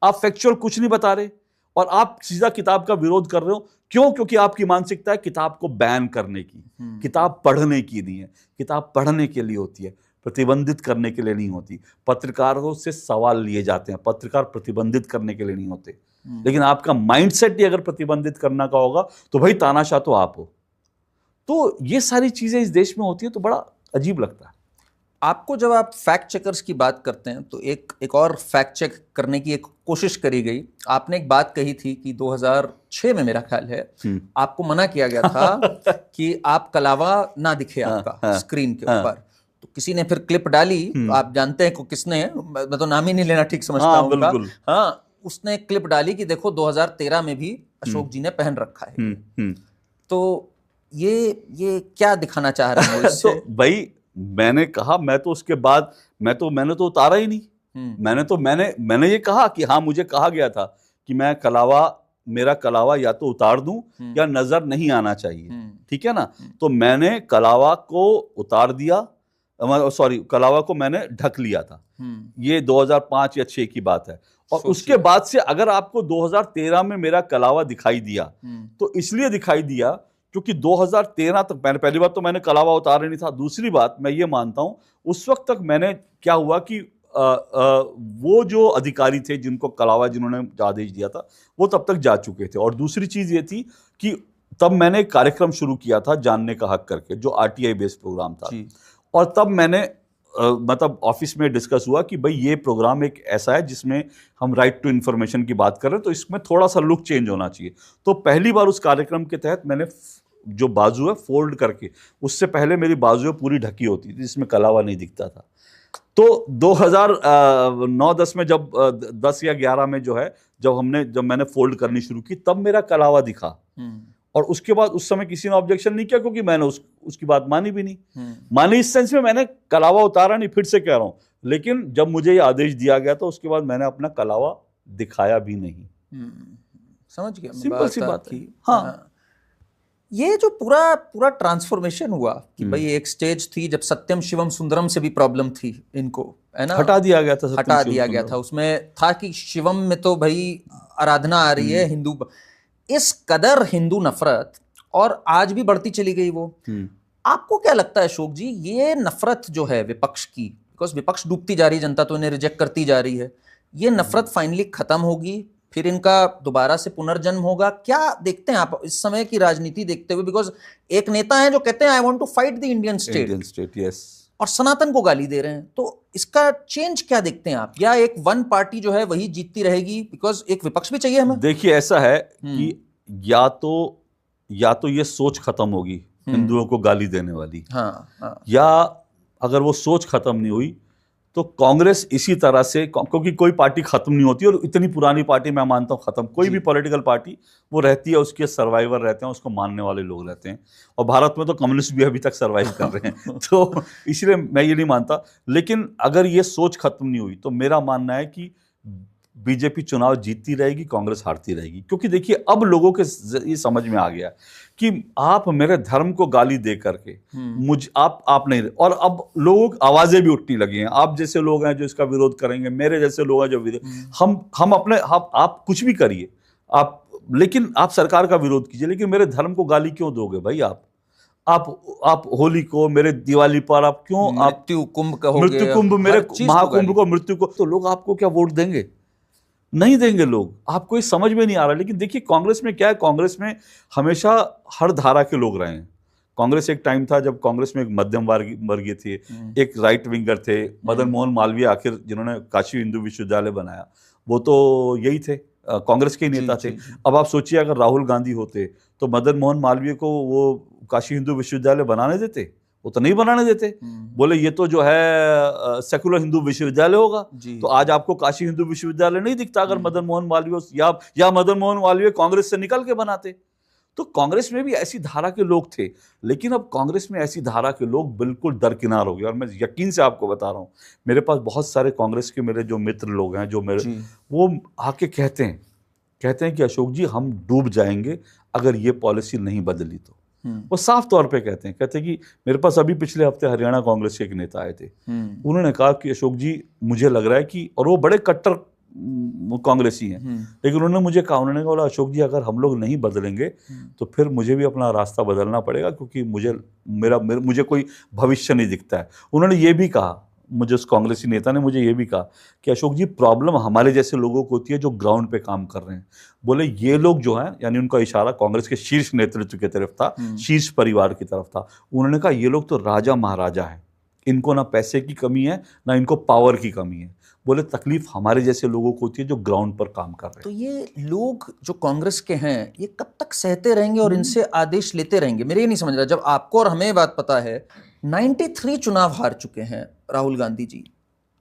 आप फैक्चुअल कुछ नहीं बता रहे और आप सीधा किताब का विरोध कर रहे हो। क्यों? क्योंकि आपकी मानसिकता है किताब को बैन करने की। किताब पढ़ने की नहीं है, किताब पढ़ने के लिए होती है, प्रतिबंधित करने के लिए नहीं होती। पत्रकारों से सवाल लिए जाते हैं, पत्रकार प्रतिबंधित करने के लिए नहीं होते। लेकिन आपका माइंडसेट ही अगर प्रतिबंधित करना का होगा तो भाई तानाशाह तो आप हो। तो ये सारी चीजें इस देश में होती है तो बड़ा अजीब लगता है। आपको जब आप फैक्ट चेकर्स की बात करते हैं तो एक और फैक्ट चेक करने की एक कोशिश करी गई। आपने एक बात कही थी कि 2006 में मेरा ख्याल है आपको मना किया गया था कि आप कलावा ना दिखे आपका स्क्रीन के ऊपर। तो किसी ने फिर क्लिप डाली, आप जानते हैं को किसने, मैं तो नाम ही नहीं लेना ठीक समझता हूँ। हाँ, उसने क्लिप डाली कि देखो 2013 में भी अशोक जी ने पहन रखा है। तो ये क्या दिखाना चाह रहे हैं इससे? तो भाई मैंने कहा, मैं तो उसके बाद मैंने तो उतारा ही नहीं। मैंने ये कहा कि हाँ, मुझे कहा गया था कि मैं मेरा कलावा या तो उतार दूं या नजर नहीं आना चाहिए, ठीक है ना। तो मैंने कलावा को उतार दिया, कलावा को मैंने ढक लिया था। ये 2005 या 6 की बात है। और उसके बाद से अगर आपको 2013 में मेरा कलावा दिखाई दिया तो इसलिए दिखाई दिया क्योंकि 2013 तक मैंने, पहली बात तो मैंने कलावा उतार नहीं था। दूसरी बात मैं ये मानता हूं उस वक्त तक मैंने, क्या हुआ कि वो जो अधिकारी थे जिनको कलावा, जिन्होंने आदेश दिया था, वो तब तक जा चुके थे। और दूसरी चीज ये थी कि तब मैंने एक कार्यक्रम शुरू किया था जानने का हक करके, जो आरटीआई बेस्ड प्रोग्राम था। और तब मैंने मतलब ऑफिस में डिस्कस हुआ कि भाई ये प्रोग्राम एक ऐसा है जिसमें हम राइट टू इंफॉर्मेशन की बात कर रहे हैं, तो इसमें थोड़ा सा लुक चेंज होना चाहिए। तो पहली बार उस कार्यक्रम के तहत मैंने जो बाजू है फोल्ड करके, उससे पहले मेरी बाजू पूरी ढकी होती थी जिसमें कलावा नहीं दिखता था। तो 2009-10 में जब 10 या 11 में जो है जब मैंने फोल्ड करनी शुरू की, तब मेरा कलावा दिखा। और उसके बाद उस समय किसी ने ऑब्जेक्शन नहीं किया क्योंकि मैंने उसकी बात मानी भी नहीं। मानी इस सेंस में मैंने कलावा उतारा नहीं, फिर से कह रहा हूं। लेकिन जब मुझे ये आदेश दिया गया तो उसके बाद मैंने अपना कलावा दिखाया भी नहीं। समझ गया, सिंपल सी बात है। हाँ, ये जो पूरा ट्रांसफॉर्मेशन हुआ कि भाई एक स्टेज थी जब सत्यम शिवम सुंदरम से भी प्रॉब्लम थी इनको, है ना, हटा दिया गया था। उसमें था कि शिवम में तो भाई आराधना आ रही है हिंदू, इस कदर हिंदू नफरत, और आज भी बढ़ती चली गई वो। आपको क्या लगता है अशोक जी, ये नफरत जो है विपक्ष की, बिकॉज विपक्ष डूबती जा रही, जनता तो इन्हें रिजेक्ट करती जा रही है, ये नफरत फाइनली खत्म होगी, फिर इनका दोबारा से पुनर्जन्म होगा? क्या देखते हैं आप इस समय की राजनीति देखते हुए? बिकॉज एक नेता है जो कहते हैं I want to fight the Indian state, yes, और सनातन को गाली दे रहे हैं। तो इसका चेंज क्या देखते हैं आप? या एक वन पार्टी जो है वही जीतती रहेगी? बिकॉज एक विपक्ष भी चाहिए हमें। देखिए, ऐसा है कि या तो ये सोच खत्म होगी हिंदुओं को गाली देने वाली, हाँ। या अगर वो सोच खत्म नहीं हुई तो कांग्रेस इसी तरह से, क्योंकि कोई पार्टी खत्म नहीं होती, और इतनी पुरानी पार्टी मैं मानता हूं खत्म, कोई भी पॉलिटिकल पार्टी वो रहती है, उसके सर्वाइवर रहते हैं, उसको मानने वाले लोग रहते हैं, और भारत में तो कम्युनिस्ट भी अभी तक सर्वाइव कर रहे हैं तो इसलिए मैं ये नहीं मानता। लेकिन अगर ये सोच खत्म नहीं हुई तो मेरा मानना है कि बीजेपी चुनाव जीतती रहेगी, कांग्रेस हारती रहेगी। क्योंकि देखिए अब लोगों के ये समझ में आ गया कि आप मेरे धर्म को गाली दे करके आप नहीं, और अब लोगों की आवाजें भी उठने लगी हैं। आप जैसे लोग हैं जो इसका विरोध करेंगे, मेरे जैसे लोग हैं जो विरोध, हम अपने आप कुछ भी करिए आप, लेकिन आप सरकार का विरोध कीजिए, लेकिन मेरे धर्म को गाली क्यों दोगे भाई? आप होली को, मेरे दिवाली पर आप क्यों मृत्यु कुंभ कहोगे, मृत्यु कुंभ, मेरे महाकुंभ को मृत्यु को, तो लोग आपको क्या वोट देंगे? नहीं देंगे लोग। आपको ये समझ में नहीं आ रहा। लेकिन देखिए कांग्रेस में क्या है, कांग्रेस में हमेशा हर धारा के लोग रहे हैं। कांग्रेस एक टाइम था जब कांग्रेस में एक मध्यम वर्गीय थे, एक राइट विंगर थे, मदन मोहन मालवीय आखिर जिन्होंने काशी हिंदू विश्वविद्यालय बनाया, वो तो यही थे, कांग्रेस के ही नेता थे। अब आप सोचिए अगर राहुल गांधी होते तो मदन मोहन मालवीय को वो काशी हिंदू विश्वविद्यालय बनाने देते? वो तो नहीं बनाने देते। बोले ये तो जो है सेकुलर हिंदू विश्वविद्यालय होगा। तो आज आपको काशी हिंदू विश्वविद्यालय नहीं दिखता अगर मदन मोहन मालवीय या मदन मोहन मालवीय कांग्रेस से निकल के बनाते। तो कांग्रेस में भी ऐसी धारा के लोग थे, लेकिन अब कांग्रेस में ऐसी धारा के लोग बिल्कुल दरकिनार हो गए। और मैं यकीन से आपको बता रहा हूं, मेरे पास बहुत सारे कांग्रेस के मेरे जो मित्र लोग हैं, जो मेरे, वो आके कहते हैं कि अशोक जी हम डूब जाएंगे अगर ये पॉलिसी नहीं बदली तो। वो साफ तौर पे कहते हैं कि मेरे पास अभी पिछले हफ्ते हरियाणा कांग्रेस के एक नेता आए थे, उन्होंने कहा कि अशोक जी मुझे लग रहा है कि, और वो बड़े कट्टर कांग्रेसी हैं, लेकिन उन्होंने मुझे कहा, बोला अशोक जी अगर हम लोग नहीं बदलेंगे तो फिर मुझे भी अपना रास्ता बदलना पड़ेगा, क्योंकि मुझे कोई भविष्य नहीं दिखता है। उन्होंने ये भी कहा, मुझे उस कांग्रेसी नेता ने मुझे ये भी कहा कि अशोक जी प्रॉब्लम हमारे जैसे लोगों को होती है जो ग्राउंड पे काम कर रहे हैं। बोले ये लोग जो हैं, यानी उनका इशारा कांग्रेस के शीर्ष नेतृत्व की तरफ था, शीर्ष परिवार की तरफ था। उन्होंने कहा ये लोग तो राजा महाराजा हैं, इनको ना पैसे की कमी है ना इनको पावर की कमी है। बोले तकलीफ हमारे जैसे लोगों को होती है जो ग्राउंड पर काम कर रहे हैं। तो ये लोग जो कांग्रेस के हैं ये कब तक सहते रहेंगे और इनसे आदेश लेते रहेंगे? मेरे ये नहीं समझ रहा। जब आपको और हमें बात पता है 93 चुनाव हार चुके हैं राहुल गांधी जी,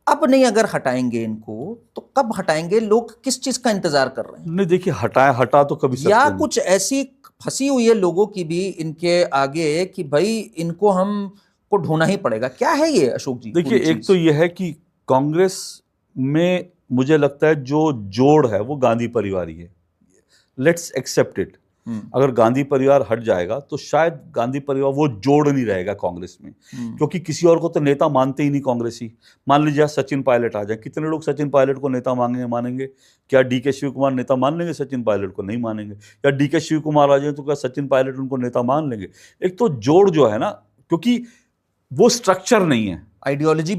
अब नहीं अगर हटाएंगे इनको तो कब हटाएंगे? लोग किस चीज का इंतजार कर रहे हैं? नहीं देखिए, हटा तो कभी सकते या कुछ ऐसी फंसी हुई है लोगों की भी इनके आगे कि भाई इनको हम को ढूंढना ही पड़ेगा। क्या है ये अशोक जी? देखिए एक तो ये है कि कांग्रेस में मुझे लगता है जो जोड़ है वो गांधी परिवार ही है। Let's accept it. अगर गांधी परिवार हट जाएगा तो शायद गांधी परिवार वो जोड़ नहीं रहेगा कांग्रेस में, क्योंकि किसी और को तो नेता मानते ही नहीं कांग्रेसी। मान लीजिए सचिन पायलट आ जाए, कितने लोग सचिन पायलट को नेता मानेंगे? क्या डीके शिव कुमार नेता मान लेंगे सचिन पायलट को? नहीं मानेंगे। या डीके शिव कुमार आ जाए तो क्या सचिन पायलट उनको नेता मान लेंगे? एक तो जोड़ जो है ना, क्योंकि वो स्ट्रक्चर नहीं है, आइडियोलॉजी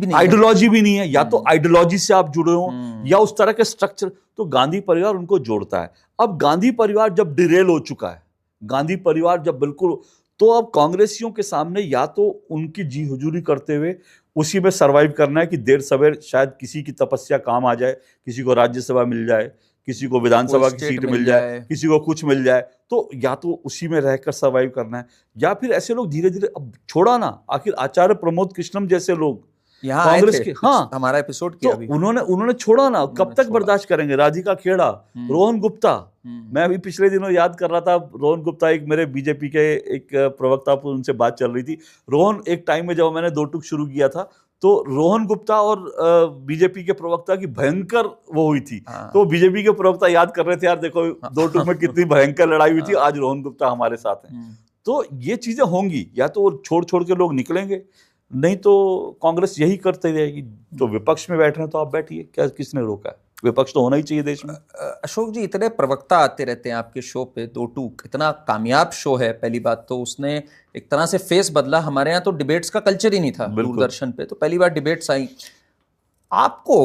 भी नहीं है। या तो आइडियोलॉजी से आप जुड़े हो या उस तरह के स्ट्रक्चर, तो गांधी परिवार उनको जोड़ता है। अब गांधी परिवार जब डिरेल हो चुका है, गांधी परिवार जब बिल्कुल, तो अब कांग्रेसियों के सामने या तो उनकी जी हुजूरी करते हुए उसी में सरवाइव करना है कि देर सवेर शायद किसी की तपस्या काम आ जाए, किसी को राज्यसभा मिल जाए, किसी को विधानसभा की सीट मिल जाए, किसी को कुछ मिल जाए, तो या तो उसी में रहकर सर्वाइव करना है, या फिर ऐसे लोग धीरे धीरे अब छोड़ा ना। आखिर आचार्य प्रमोद कृष्णम जैसे लोग कांग्रेस के, हाँ हमारा एपिसोड किया तो उन्होंने छोड़ा ना। कब तक बर्दाश्त करेंगे? राधिका खेड़ा, रोहन गुप्ता, मैं अभी पिछले दिनों याद कर रहा था, रोहन गुप्ता एक मेरे बीजेपी के एक प्रवक्ता, उनसे बात चल रही थी। रोहन एक टाइम में जब मैंने दो टूक शुरू किया था तो रोहन गुप्ता और बीजेपी के प्रवक्ता की भयंकर वो हुई थी। तो बीजेपी के प्रवक्ता याद कर रहे थे, यार देखो दो टूक में कितनी भयंकर लड़ाई हुई थी, आज रोहन गुप्ता हमारे साथ हैं। तो ये चीजें होंगी, या तो छोड़ के लोग निकलेंगे, नहीं तो कांग्रेस यही करते रहेगी। तो विपक्ष में बैठ रहे हैं तो आप बैठिए, क्या किसने रोका है? विपक्ष तो होना ही चाहिए देश में। अशोक जी, इतने प्रवक्ता आते रहते हैं आपके शो पे, दो टूक इतना कामयाब शो है। पहली बात तो उसने एक तरह से फेस बदला। हमारे यहाँ तो डिबेट्स का कल्चर ही नहीं था दूरदर्शन पे, तो पहली बार डिबेट्स आई। आपको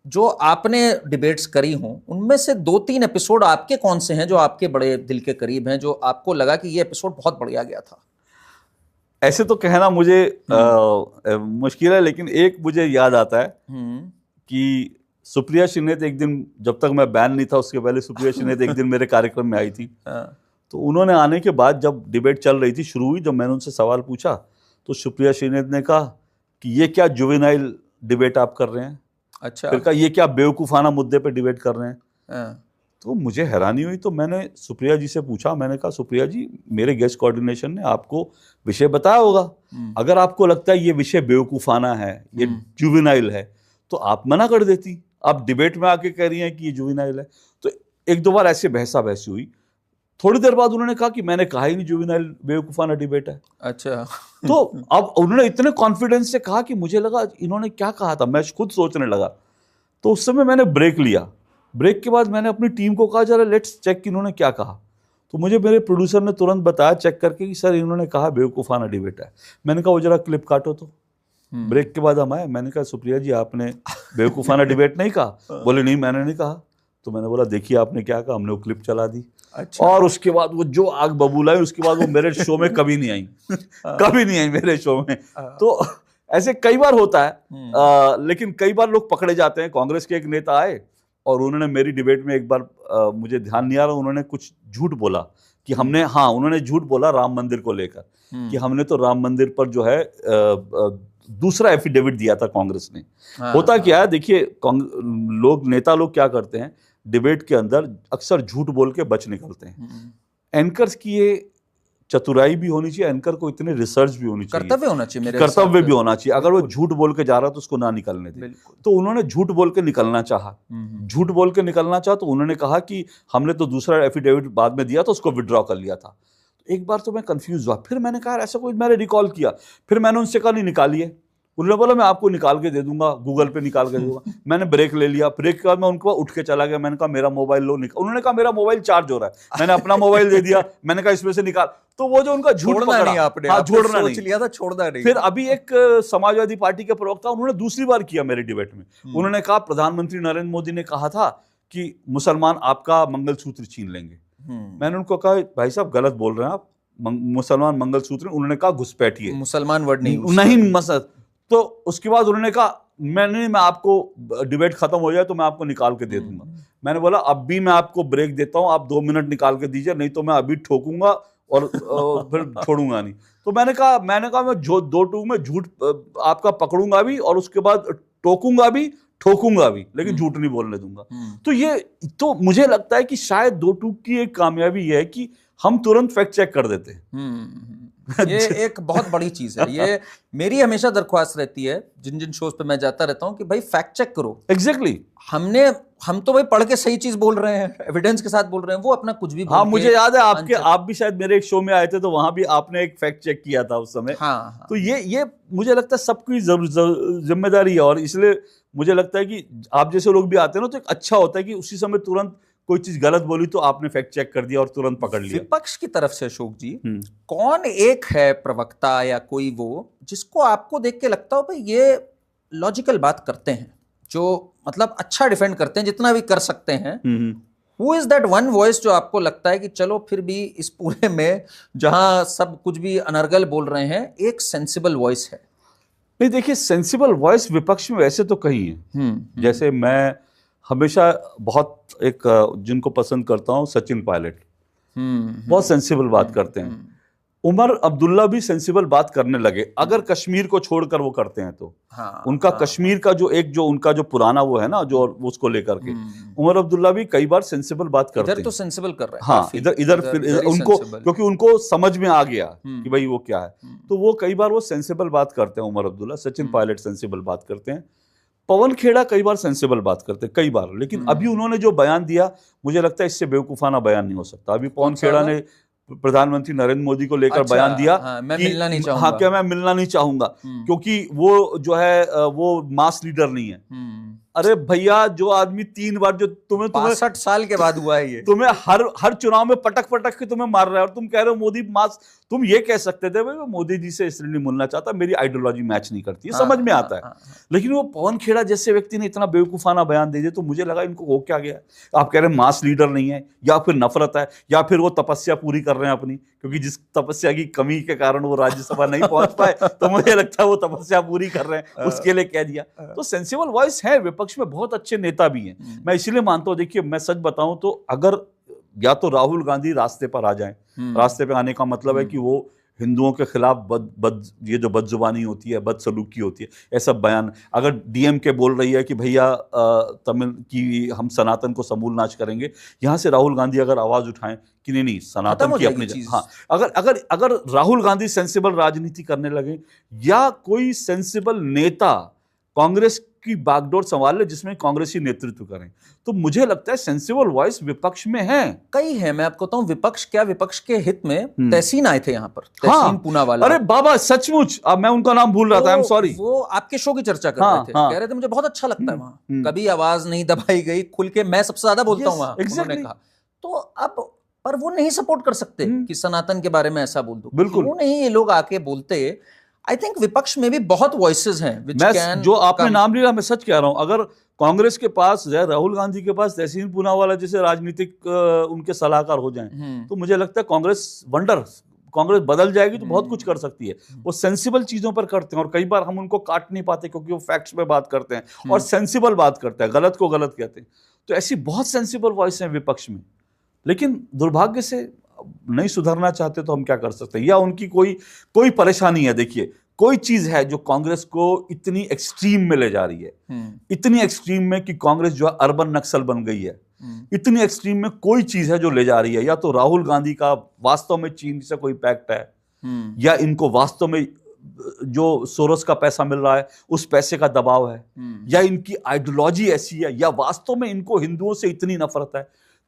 जो आपने डिबेट्स करी हों उनमें से 2-3 एपिसोड आपके कौन से हैं जो आपके बड़े दिल के करीब हैं, जो आपको लगा कि ये एपिसोड बहुत बढ़िया गया था? ऐसे तो कहना मुझे मुश्किल है, लेकिन एक मुझे याद आता है कि सुप्रिया शिनेत एक दिन, जब तक मैं बैन नहीं था उसके पहले, सुप्रिया शिनेत एक दिन मेरे कार्यक्रम में आई थी। तो उन्होंने आने के बाद जब डिबेट चल रही थी, शुरू हुई, जब मैंने उनसे सवाल पूछा तो सुप्रिया शिनेत ने कहा कि ये क्या जुवेनाइल डिबेट आप कर रहे हैं। अच्छा। फिर कहा ये क्या बेवकूफाना मुद्दे पे डिबेट कर रहे हैं। हाँ। तो मुझे हैरानी हुई, तो मैंने सुप्रिया जी से पूछा, मैंने कहा सुप्रिया जी, मेरे गेस्ट कोऑर्डिनेशन ने आपको विषय बताया होगा, अगर आपको लगता है ये विषय बेवकूफाना है, ये जुवेनाइल है, तो आप मना कर देती। आप डिबेट में आके कह रही हैं कि ये जुवेनाइल है। तो एक दो बार ऐसे बहसा बहसी हुई। थोड़ी देर बाद उन्होंने कहा कि मैंने कहा ही नहीं जुवेनाइल बेवकूफाना डिबेट है। अच्छा। तो अब उन्होंने इतने कॉन्फिडेंस से कहा कि मुझे लगा इन्होंने क्या कहा था, मैं खुद सोचने लगा। तो उस समय मैंने ब्रेक लिया। ब्रेक के बाद मैंने अपनी टीम को कहा जरा लेट्स चेक कि इन्होंने क्या कहा। तो मुझे मेरे प्रोड्यूसर ने तुरंत बताया चेक करके कि सर इन्होंने कहा बेवकूफाना डिबेट है। मैंने कहा वो जरा क्लिप काटो। तो ब्रेक के बाद हम आए, मैंने कहा सुप्रिया जी आपने बेवकूफाना डिबेट नहीं कहा। बोले नहीं मैंने नहीं कहा। तो मैंने बोला देखिए आपने क्या कहा, हमने वो क्लिप चला दी। अच्छा। और उसके बाद वो जो आग बबूला है, उसके बाद वो मेरे शो में कभी नहीं आई। कभी नहीं आई मेरे शो में। तो ऐसे कई बार होता है। लेकिन कई बार लोग पकड़े जाते हैं। कांग्रेस के एक नेता आए और उन्होंने मेरी डिबेट में एक बार मुझे ध्यान नहीं आ रहा, उन्होंने कुछ झूठ बोला कि हमने, हाँ उन्होंने झूठ बोला राम मंदिर को लेकर कि हमने तो राम मंदिर पर जो है दूसरा एफिडेविट दिया था कांग्रेस ने। होता क्या है देखिए, नेता लोग क्या करते हैं, डिबेट के अंदर अक्सर झूठ बोल के बच निकलते हैं। एंकर्स की ये चतुराई भी होनी चाहिए, एंकर को इतने रिसर्च भी होनी चाहिए, कर्तव्य होना चाहिए, कर्तव्य भी होना चाहिए। अगर वो झूठ बोल के जा रहा है तो उसको ना निकलने दे। तो उन्होंने झूठ बोल के निकलना चाहा। झूठ बोल के निकलना चाहा तो उन्होंने कहा कि हमने तो दूसरा एफिडेविट बाद में दिया था, उसको विड्रॉ कर लिया था। एक बार तो मैं कंफ्यूज हुआ, फिर मैंने कहा ऐसा कोई, मैंने रिकॉल किया, फिर मैंने उनसे कहा नहीं निकालिए। उन्होंने बोला मैं आपको निकाल के दे दूंगा, गूगल पे निकाल के दूंगा। मैंने ब्रेक ले लिया। ब्रेक के बाद मैं उनको उठ के चला गया। मैंने कहा मेरा मोबाइल लो। उन्होंने कहा मेरा मोबाइल चार्ज हो रहा है। मैंने अपना मोबाइल दे दिया। मैंने कहा इसमें से निकाल। तो वो जो उनका झूठ पकड़ा, नहीं आपने, हाँ छोड़ना सोच लिया था, छोड़ना नहीं। फिर अभी एक समाजवादी पार्टी के प्रवक्ता, उन्होंने दूसरी बार किया मेरे डिबेट में। उन्होंने कहा प्रधानमंत्री नरेंद्र मोदी ने कहा था कि मुसलमान आपका मंगलसूत्र छीन लेंगे। मैंने उनको कहा भाई साहब गलत बोल रहे हैं आप, मुसलमान मंगलसूत्र। उन्होंने कहा घुसपैठिए, मुसलमान वर्ड नहीं मसद। तो उसके बाद उन्होंने कहा मैं आपको डिबेट खत्म हो जाए तो मैं आपको निकाल के दे दूंगा। मैंने बोला अब भी मैं आपको ब्रेक देता हूं, आप 2 मिनट निकाल के दीजिए, नहीं तो मैं अभी ठोकूंगा और फिर छोड़ूंगा नहीं। तो मैंने कहा मैं जो 2 टूक में झूठ आपका पकड़ूंगा भी और उसके बाद टोकूंगा भी, ठोकूंगा भी, लेकिन झूठ नहीं बोलने दूंगा। तो ये तो मुझे लगता है कि शायद 2 टूक की एक कामयाबी ये है कि हम तुरंत फैक्ट चेक कर देते हैं। ये एक बहुत बड़ी चीज है। ये मेरी हमेशा दरख्वास्त रहती है जिन जिन शोज पे मैं जाता रहता हूं कि भाई फैक्ट चेक करो। एग्जैक्टली। हम तो भाई पढ़ के सही चीज बोल रहे हैं, एविडेंस के साथ बोल रहे हैं, वो अपना कुछ भी बोल। हाँ मुझे याद है आप भी शायद मेरे एक शो में आए थे, तो वहां भी आपने एक फैक्ट चेक किया था उस समय। हाँ। तो ये मुझे लगता है सबकी जिम्मेदारी है। और इसलिए मुझे लगता है कि आप जैसे लोग भी आते हैं ना, तो एक अच्छा होता है कि उसी समय तुरंत कोई चीज गलत बोली तो आपने फैक्ट चेक कर दिया और तुरंत पकड़ लिया। विपक्ष की तरफ से अशोक जी कौन एक है प्रवक्ता या कोई वो जिसको आपको देख के लगता हो भाई ये लॉजिकल बात करते हैं, जो मतलब अच्छा डिफेंड करते हैं जितना भी कर सकते हैं? Who is that one voice जो आपको लगता है कि चलो फिर भी इस पूरे में जहां सब कुछ भी अनर्गल बोल रहे हैं, एक सेंसिबल वॉइस है? नहीं देखिए, सेंसिबल वॉइस विपक्ष में वैसे तो कहीं है। जैसे मैं हमेशा बहुत जिनको पसंद करता हूं, सचिन पायलट बहुत सेंसिबल बात करते हैं। उमर अब्दुल्ला भी सेंसिबल बात करने लगे, अगर कश्मीर को छोड़कर वो करते हैं तो। उनका कश्मीर का जो उनका जो पुराना वो है ना, जो उसको लेकर के उमर अब्दुल्ला भी कई बार सेंसिबल बात करते हैं। इधर तो सेंसिबल कर रहे हैं। हाँ, इधर उनको, क्योंकि उनको समझ में आ गया कि भाई वो क्या है, तो वो कई बार वो सेंसिबल बात करते हैं उमर अब्दुल्ला। सचिन पायलट सेंसिबल बात करते हैं। पवन खेड़ा कई बार सेंसिबल बात करते हैं, कई बार। लेकिन अभी उन्होंने जो बयान दिया, मुझे लगता है इससे बेवकूफाना बयान नहीं हो सकता। अभी पवन खेड़ा ने प्रधानमंत्री नरेंद्र मोदी को लेकर बयान दिया मैं मिलना नहीं चाहूंगा। हाँ, क्या मैं मिलना नहीं चाहूंगा क्योंकि वो जो है वो मास लीडर नहीं है। अरे भैया, जो आदमी 3 बार जो तुम्हें 65 साल के बाद हुआ है ये, तुम्हें हर चुनाव में पटक के तुम्हें मार रहा है, और तुम कह रहे हो मोदी मास। तुम ये कह सकते थे भाई मैं मोदी जी से इसलिए नहीं मिलना चाहता, मेरी आइडियोलॉजी मैच नहीं करती है, समझ में आता है। लेकिन वो पवन खेड़ा जैसे व्यक्ति ने इतना बेवकूफाना बयान दे दिया, तो मुझे लगा इनको हो क्या गया। आप कह रहे हैं मास लीडर नहीं है, या फिर नफरत है, या फिर वो तपस्या पूरी कर रहे हैं अपनी, क्योंकि जिस तपस्या की कमी के कारण वो राज्यसभा नहीं पहुंच पाए, तो मुझे लगता है वो तपस्या पूरी कर रहे हैं, उसके लिए कह दिया। तो सेंसिबल वॉइस है विपक्ष में, बहुत अच्छे नेता भी हैं। मैं इसीलिए मानता हूं, देखिए मैं सच बताऊं तो, अगर या तो राहुल गांधी रास्ते पर आ जाएं, रास्ते पे आने का मतलब है कि वो हिंदुओं के खिलाफ ये जो बदजुबानी होती है, बदसलूकी होती है, ऐसा बयान अगर डीएमके बोल रही है कि भैया तमिल की हम सनातन को समूल नाश करेंगे, यहाँ से राहुल गांधी अगर आवाज उठाएं कि नहीं सनातन की अपनी चीज। हाँ, अगर अगर अगर राहुल गांधी सेंसिबल राजनीति करने लगे या कोई सेंसिबल नेता कांग्रेस की बागडोर संभाल ले जिसमें कांग्रेसी नेतृत्व करें, तो मुझे लगता है सेंसिबल वॉइस विपक्ष में है। कई है, मैं आपको बताऊं, विपक्ष क्या, विपक्ष के हित में तहसीन आए थे यहाँ पर, तहसीन पूनावाला। अरे बाबा सचमुच, अब मैं उनका नाम भूल रहा था, आई एम सॉरी। वो आपके शो की चर्चा कर रहे थे, कह रहे थे मुझे बहुत अच्छा लगता है वहां, कभी आवाज नहीं दबाई गई, खुल के मैं सबसे ज्यादा बोलता हूँ वहां, उन्होंने कहा। तो अब पर वो नहीं सपोर्ट कर सकते कि सनातन के बारे में ऐसा बोल दो, बिल्कुल क्यों नहीं ये लोग आके बोलते। आई थिंक विपक्ष में भी बहुत वॉइसेस हैं जो आपने नाम लिया, मैं सच कह रहा हूं, अगर कांग्रेस के पास राहुल गांधी के पास तहसीन पूनावाला जैसे राजनीतिक उनके सलाहकार हो जाएं, तो मुझे लगता है कांग्रेस बदल जाएगी, तो बहुत कुछ कर सकती है। वो सेंसिबल चीजों पर करते हैं और कई बार हम उनको काट नहीं पाते क्योंकि वो फैक्ट्स पे बात करते हैं और सेंसिबल बात करते हैं, गलत को गलत कहते हैं। तो ऐसी बहुत सेंसिबल वॉइस है विपक्ष में, लेकिन दुर्भाग्य से नहीं सुधरना चाहते तो हम क्या कर सकते हैं, या उनकी कोई परेशानी है। देखिए, कोई चीज है जो कांग्रेस को इतनी एक्सट्रीम में ले जा रही है, इतनी एक्सट्रीम में कि कांग्रेस जो है अर्बन नक्सल बन गई है, इतनी एक्सट्रीम में कोई चीज है जो ले जा रही है। या तो राहुल गांधी का वास्तव में चीन से कोई पैक्ट है, या इनको वास्तव में जो सोरोस का पैसा मिल रहा है उस पैसे का दबाव है, या इनकी आइडियोलॉजी ऐसी है, या वास्तव में इनको हिंदुओं से इतनी नफरत है।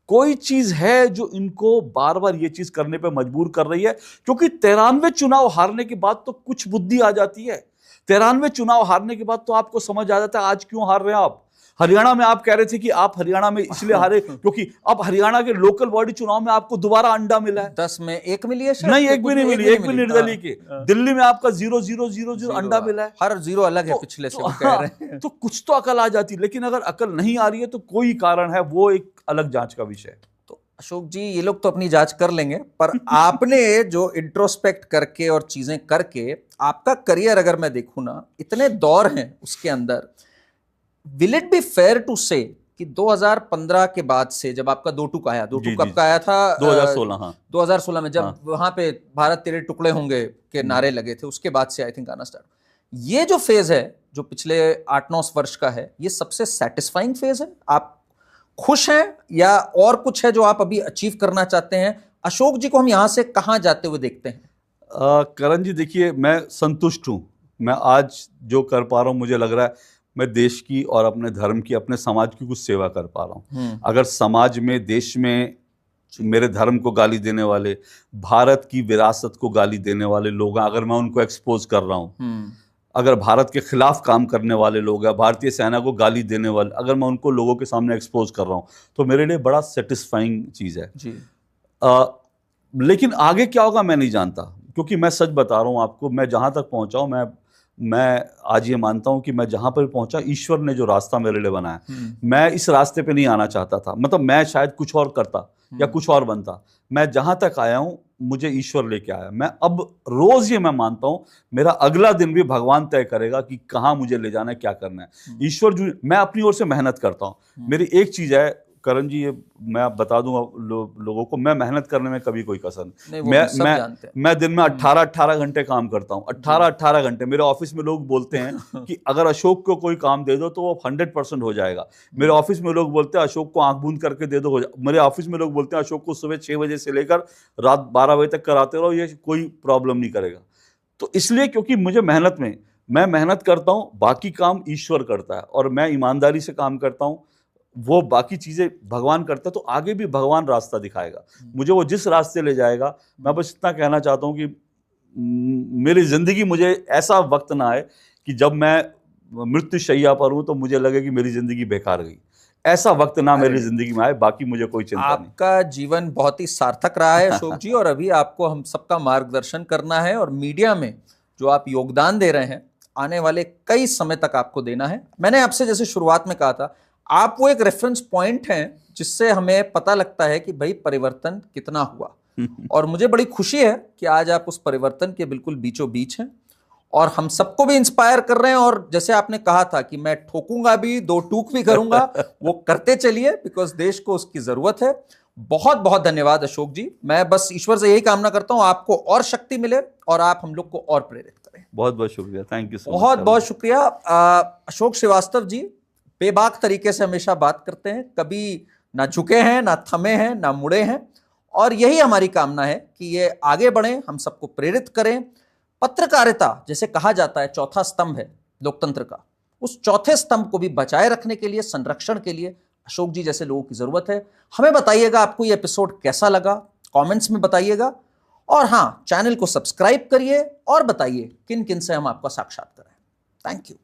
कोई चीज है जो इनको बार बार ये चीज करने पे मजबूर कर रही है, क्योंकि 93 चुनाव हारने के बाद तो कुछ बुद्धि आ जाती है। 93 चुनाव हारने के बाद तो आपको समझ आ जाता है आज क्यों हार रहे हैं आप। हरियाणा में आप कह रहे थे कि आप हरियाणा में इसलिए हारे क्योंकि अब हरियाणा के लोकल बॉडी चुनाव में आपको दोबारा अंडा मिला है। 10 में 1 मिली है, नहीं 1 भी नहीं मिली, 1 भी निर्दलीय के। दिल्ली में आपका 0-0-0-0 अंडा मिला है, हर 0 अलग है पिछले से, कह रहे हैं। तो कुछ तो अकल आ जाती, लेकिन अगर अकल नहीं आ रही है तो कोई कारण है, वो एक अलग जांच का विषय है। तो अशोक जी, ये लोग तो अपनी जांच कर लेंगे, पर आपने जो इंट्रोस्पेक्ट करके और चीजें करके आपका करियर अगर मैं देखूं ना, इतने दौर हैं उसके अंदर, will it be fair to say कि 2015 के बाद से जब आपका दो टूक आया, दो टूक कब का आया था? 2016। हाँ, 2016 में जब वहां पे भारत तेरे टुकड़े होंगे के नारे लगे थे, उसके बाद से आई थिंक आना स्टार्ट। ये जो फेज है जो पिछले 8-9 वर्ष का है, ये सबसे सेटिस्फाइंग फेज है? आप खुश हैं या और कुछ है जो आप अभी अचीव करना चाहते हैं? अशोक जी को हम यहां से कहां जाते हुए देखते हैं? करण जी, देखिए, मैं संतुष्ट हूं। मैं आज जो कर पा रहा हूं, मुझे लग रहा है मैं देश की और अपने धर्म की, अपने समाज की कुछ सेवा कर पा रहा हूं। अगर समाज में, देश में मेरे धर्म को गाली देने वाले, भारत की विरासत को गाली देने वाले लोग, अगर मैं उनको एक्सपोज कर रहा हूं, अगर भारत के खिलाफ काम करने वाले लोग हैं, भारतीय सेना को गाली देने वाले, अगर मैं उनको लोगों के सामने एक्सपोज कर रहा हूं, तो मेरे लिए बड़ा सेटिस्फाइंग चीज है जी। लेकिन आगे क्या होगा मैं नहीं जानता, क्योंकि मैं सच बता रहा हूं आपको, मैं जहां तक पहुंचा हूं, मैं आज ये मानता हूं कि मैं जहां पर पहुंचा, ईश्वर ने जो रास्ता मेरे लिए बनाया, मैं इस रास्ते पे नहीं आना चाहता था। मतलब मैं शायद कुछ और करता या कुछ और बनता। मैं जहां तक आया हूं, मुझे ईश्वर लेके आया। मैं अब रोज ये मैं मानता हूं, मेरा अगला दिन भी भगवान तय करेगा कि कहां मुझे ले जाना है, क्या करना है। ईश्वर जो, मैं अपनी ओर से मेहनत करता हूं। मेरी एक चीज है करण जी, ये मैं बता दूंगा लोगों को, मैं मेहनत करने में कभी कोई कसर नहीं। मैं दिन में 18 घंटे काम करता हूँ, 18 घंटे। मेरे ऑफिस में लोग बोलते हैं कि अगर अशोक को कोई काम दे दो तो वो 100% हो जाएगा। मेरे ऑफिस में लोग बोलते हैं अशोक को आंख बूंद करके दे दो, हो जाए। मेरे ऑफिस में लोग बोलते हैं अशोक को सुबह 6 बजे से लेकर रात 12 बजे तक कराते रहो, ये कोई प्रॉब्लम नहीं करेगा। तो इसलिए क्योंकि मुझे मैं मेहनत करता हूँ, बाकी काम ईश्वर करता है, और मैं ईमानदारी से काम करता हूँ, वो बाकी चीजें भगवान करता है। तो आगे भी भगवान रास्ता दिखाएगा मुझे, वो जिस रास्ते ले जाएगा। मैं बस इतना कहना चाहता हूँ कि मेरी जिंदगी, मुझे ऐसा वक्त ना आए कि जब मैं मृत्युशैया पर हूं तो मुझे लगे कि मेरी जिंदगी बेकार गई। ऐसा वक्त ना मेरी जिंदगी में आए। बाकी मुझे कोई चिंता नहीं। आपका जीवन बहुत ही सार्थक रहा है अशोक जी, और अभी आपको हम सबका मार्गदर्शन करना है, और मीडिया में जो आप योगदान दे रहे हैं, आने वाले कई समय तक आपको देना है। मैंने आपसे जैसे शुरुआत में कहा था, आप वो एक रेफरेंस पॉइंट हैं जिससे हमें पता लगता है कि भाई परिवर्तन कितना हुआ। और मुझे बड़ी खुशी है कि आज आप उस परिवर्तन के बिल्कुल बीचों बीच हैं, और हम सबको भी इंस्पायर कर रहे हैं। और जैसे आपने कहा था कि मैं ठोकूंगा भी, 2 टूक भी करूंगा, वो करते चलिए, बिकॉज देश को उसकी जरूरत है। बहुत बहुत धन्यवाद अशोक जी। मैं बस ईश्वर से यही कामना करता हूं आपको और शक्ति मिले और आप हम लोग को और प्रेरित करें। बहुत बहुत शुक्रिया, थैंक यू सो मच। बहुत बहुत शुक्रिया। अशोक श्रीवास्तव जी बेबाक तरीके से हमेशा बात करते हैं, कभी ना झुके हैं, ना थमे हैं, ना मुड़े हैं, और यही हमारी कामना है कि ये आगे बढ़ें, हम सबको प्रेरित करें। पत्रकारिता जैसे कहा जाता है चौथा स्तंभ है लोकतंत्र का, उस चौथे स्तंभ को भी बचाए रखने के लिए, संरक्षण के लिए अशोक जी जैसे लोगों की जरूरत है। हमें बताइएगा आपको ये एपिसोड कैसा लगा, कमेंट्स में बताइएगा, और हाँ, चैनल को सब्सक्राइब करिए और बताइए किन किन से हम आपका साक्षात्कार करें। Thank you.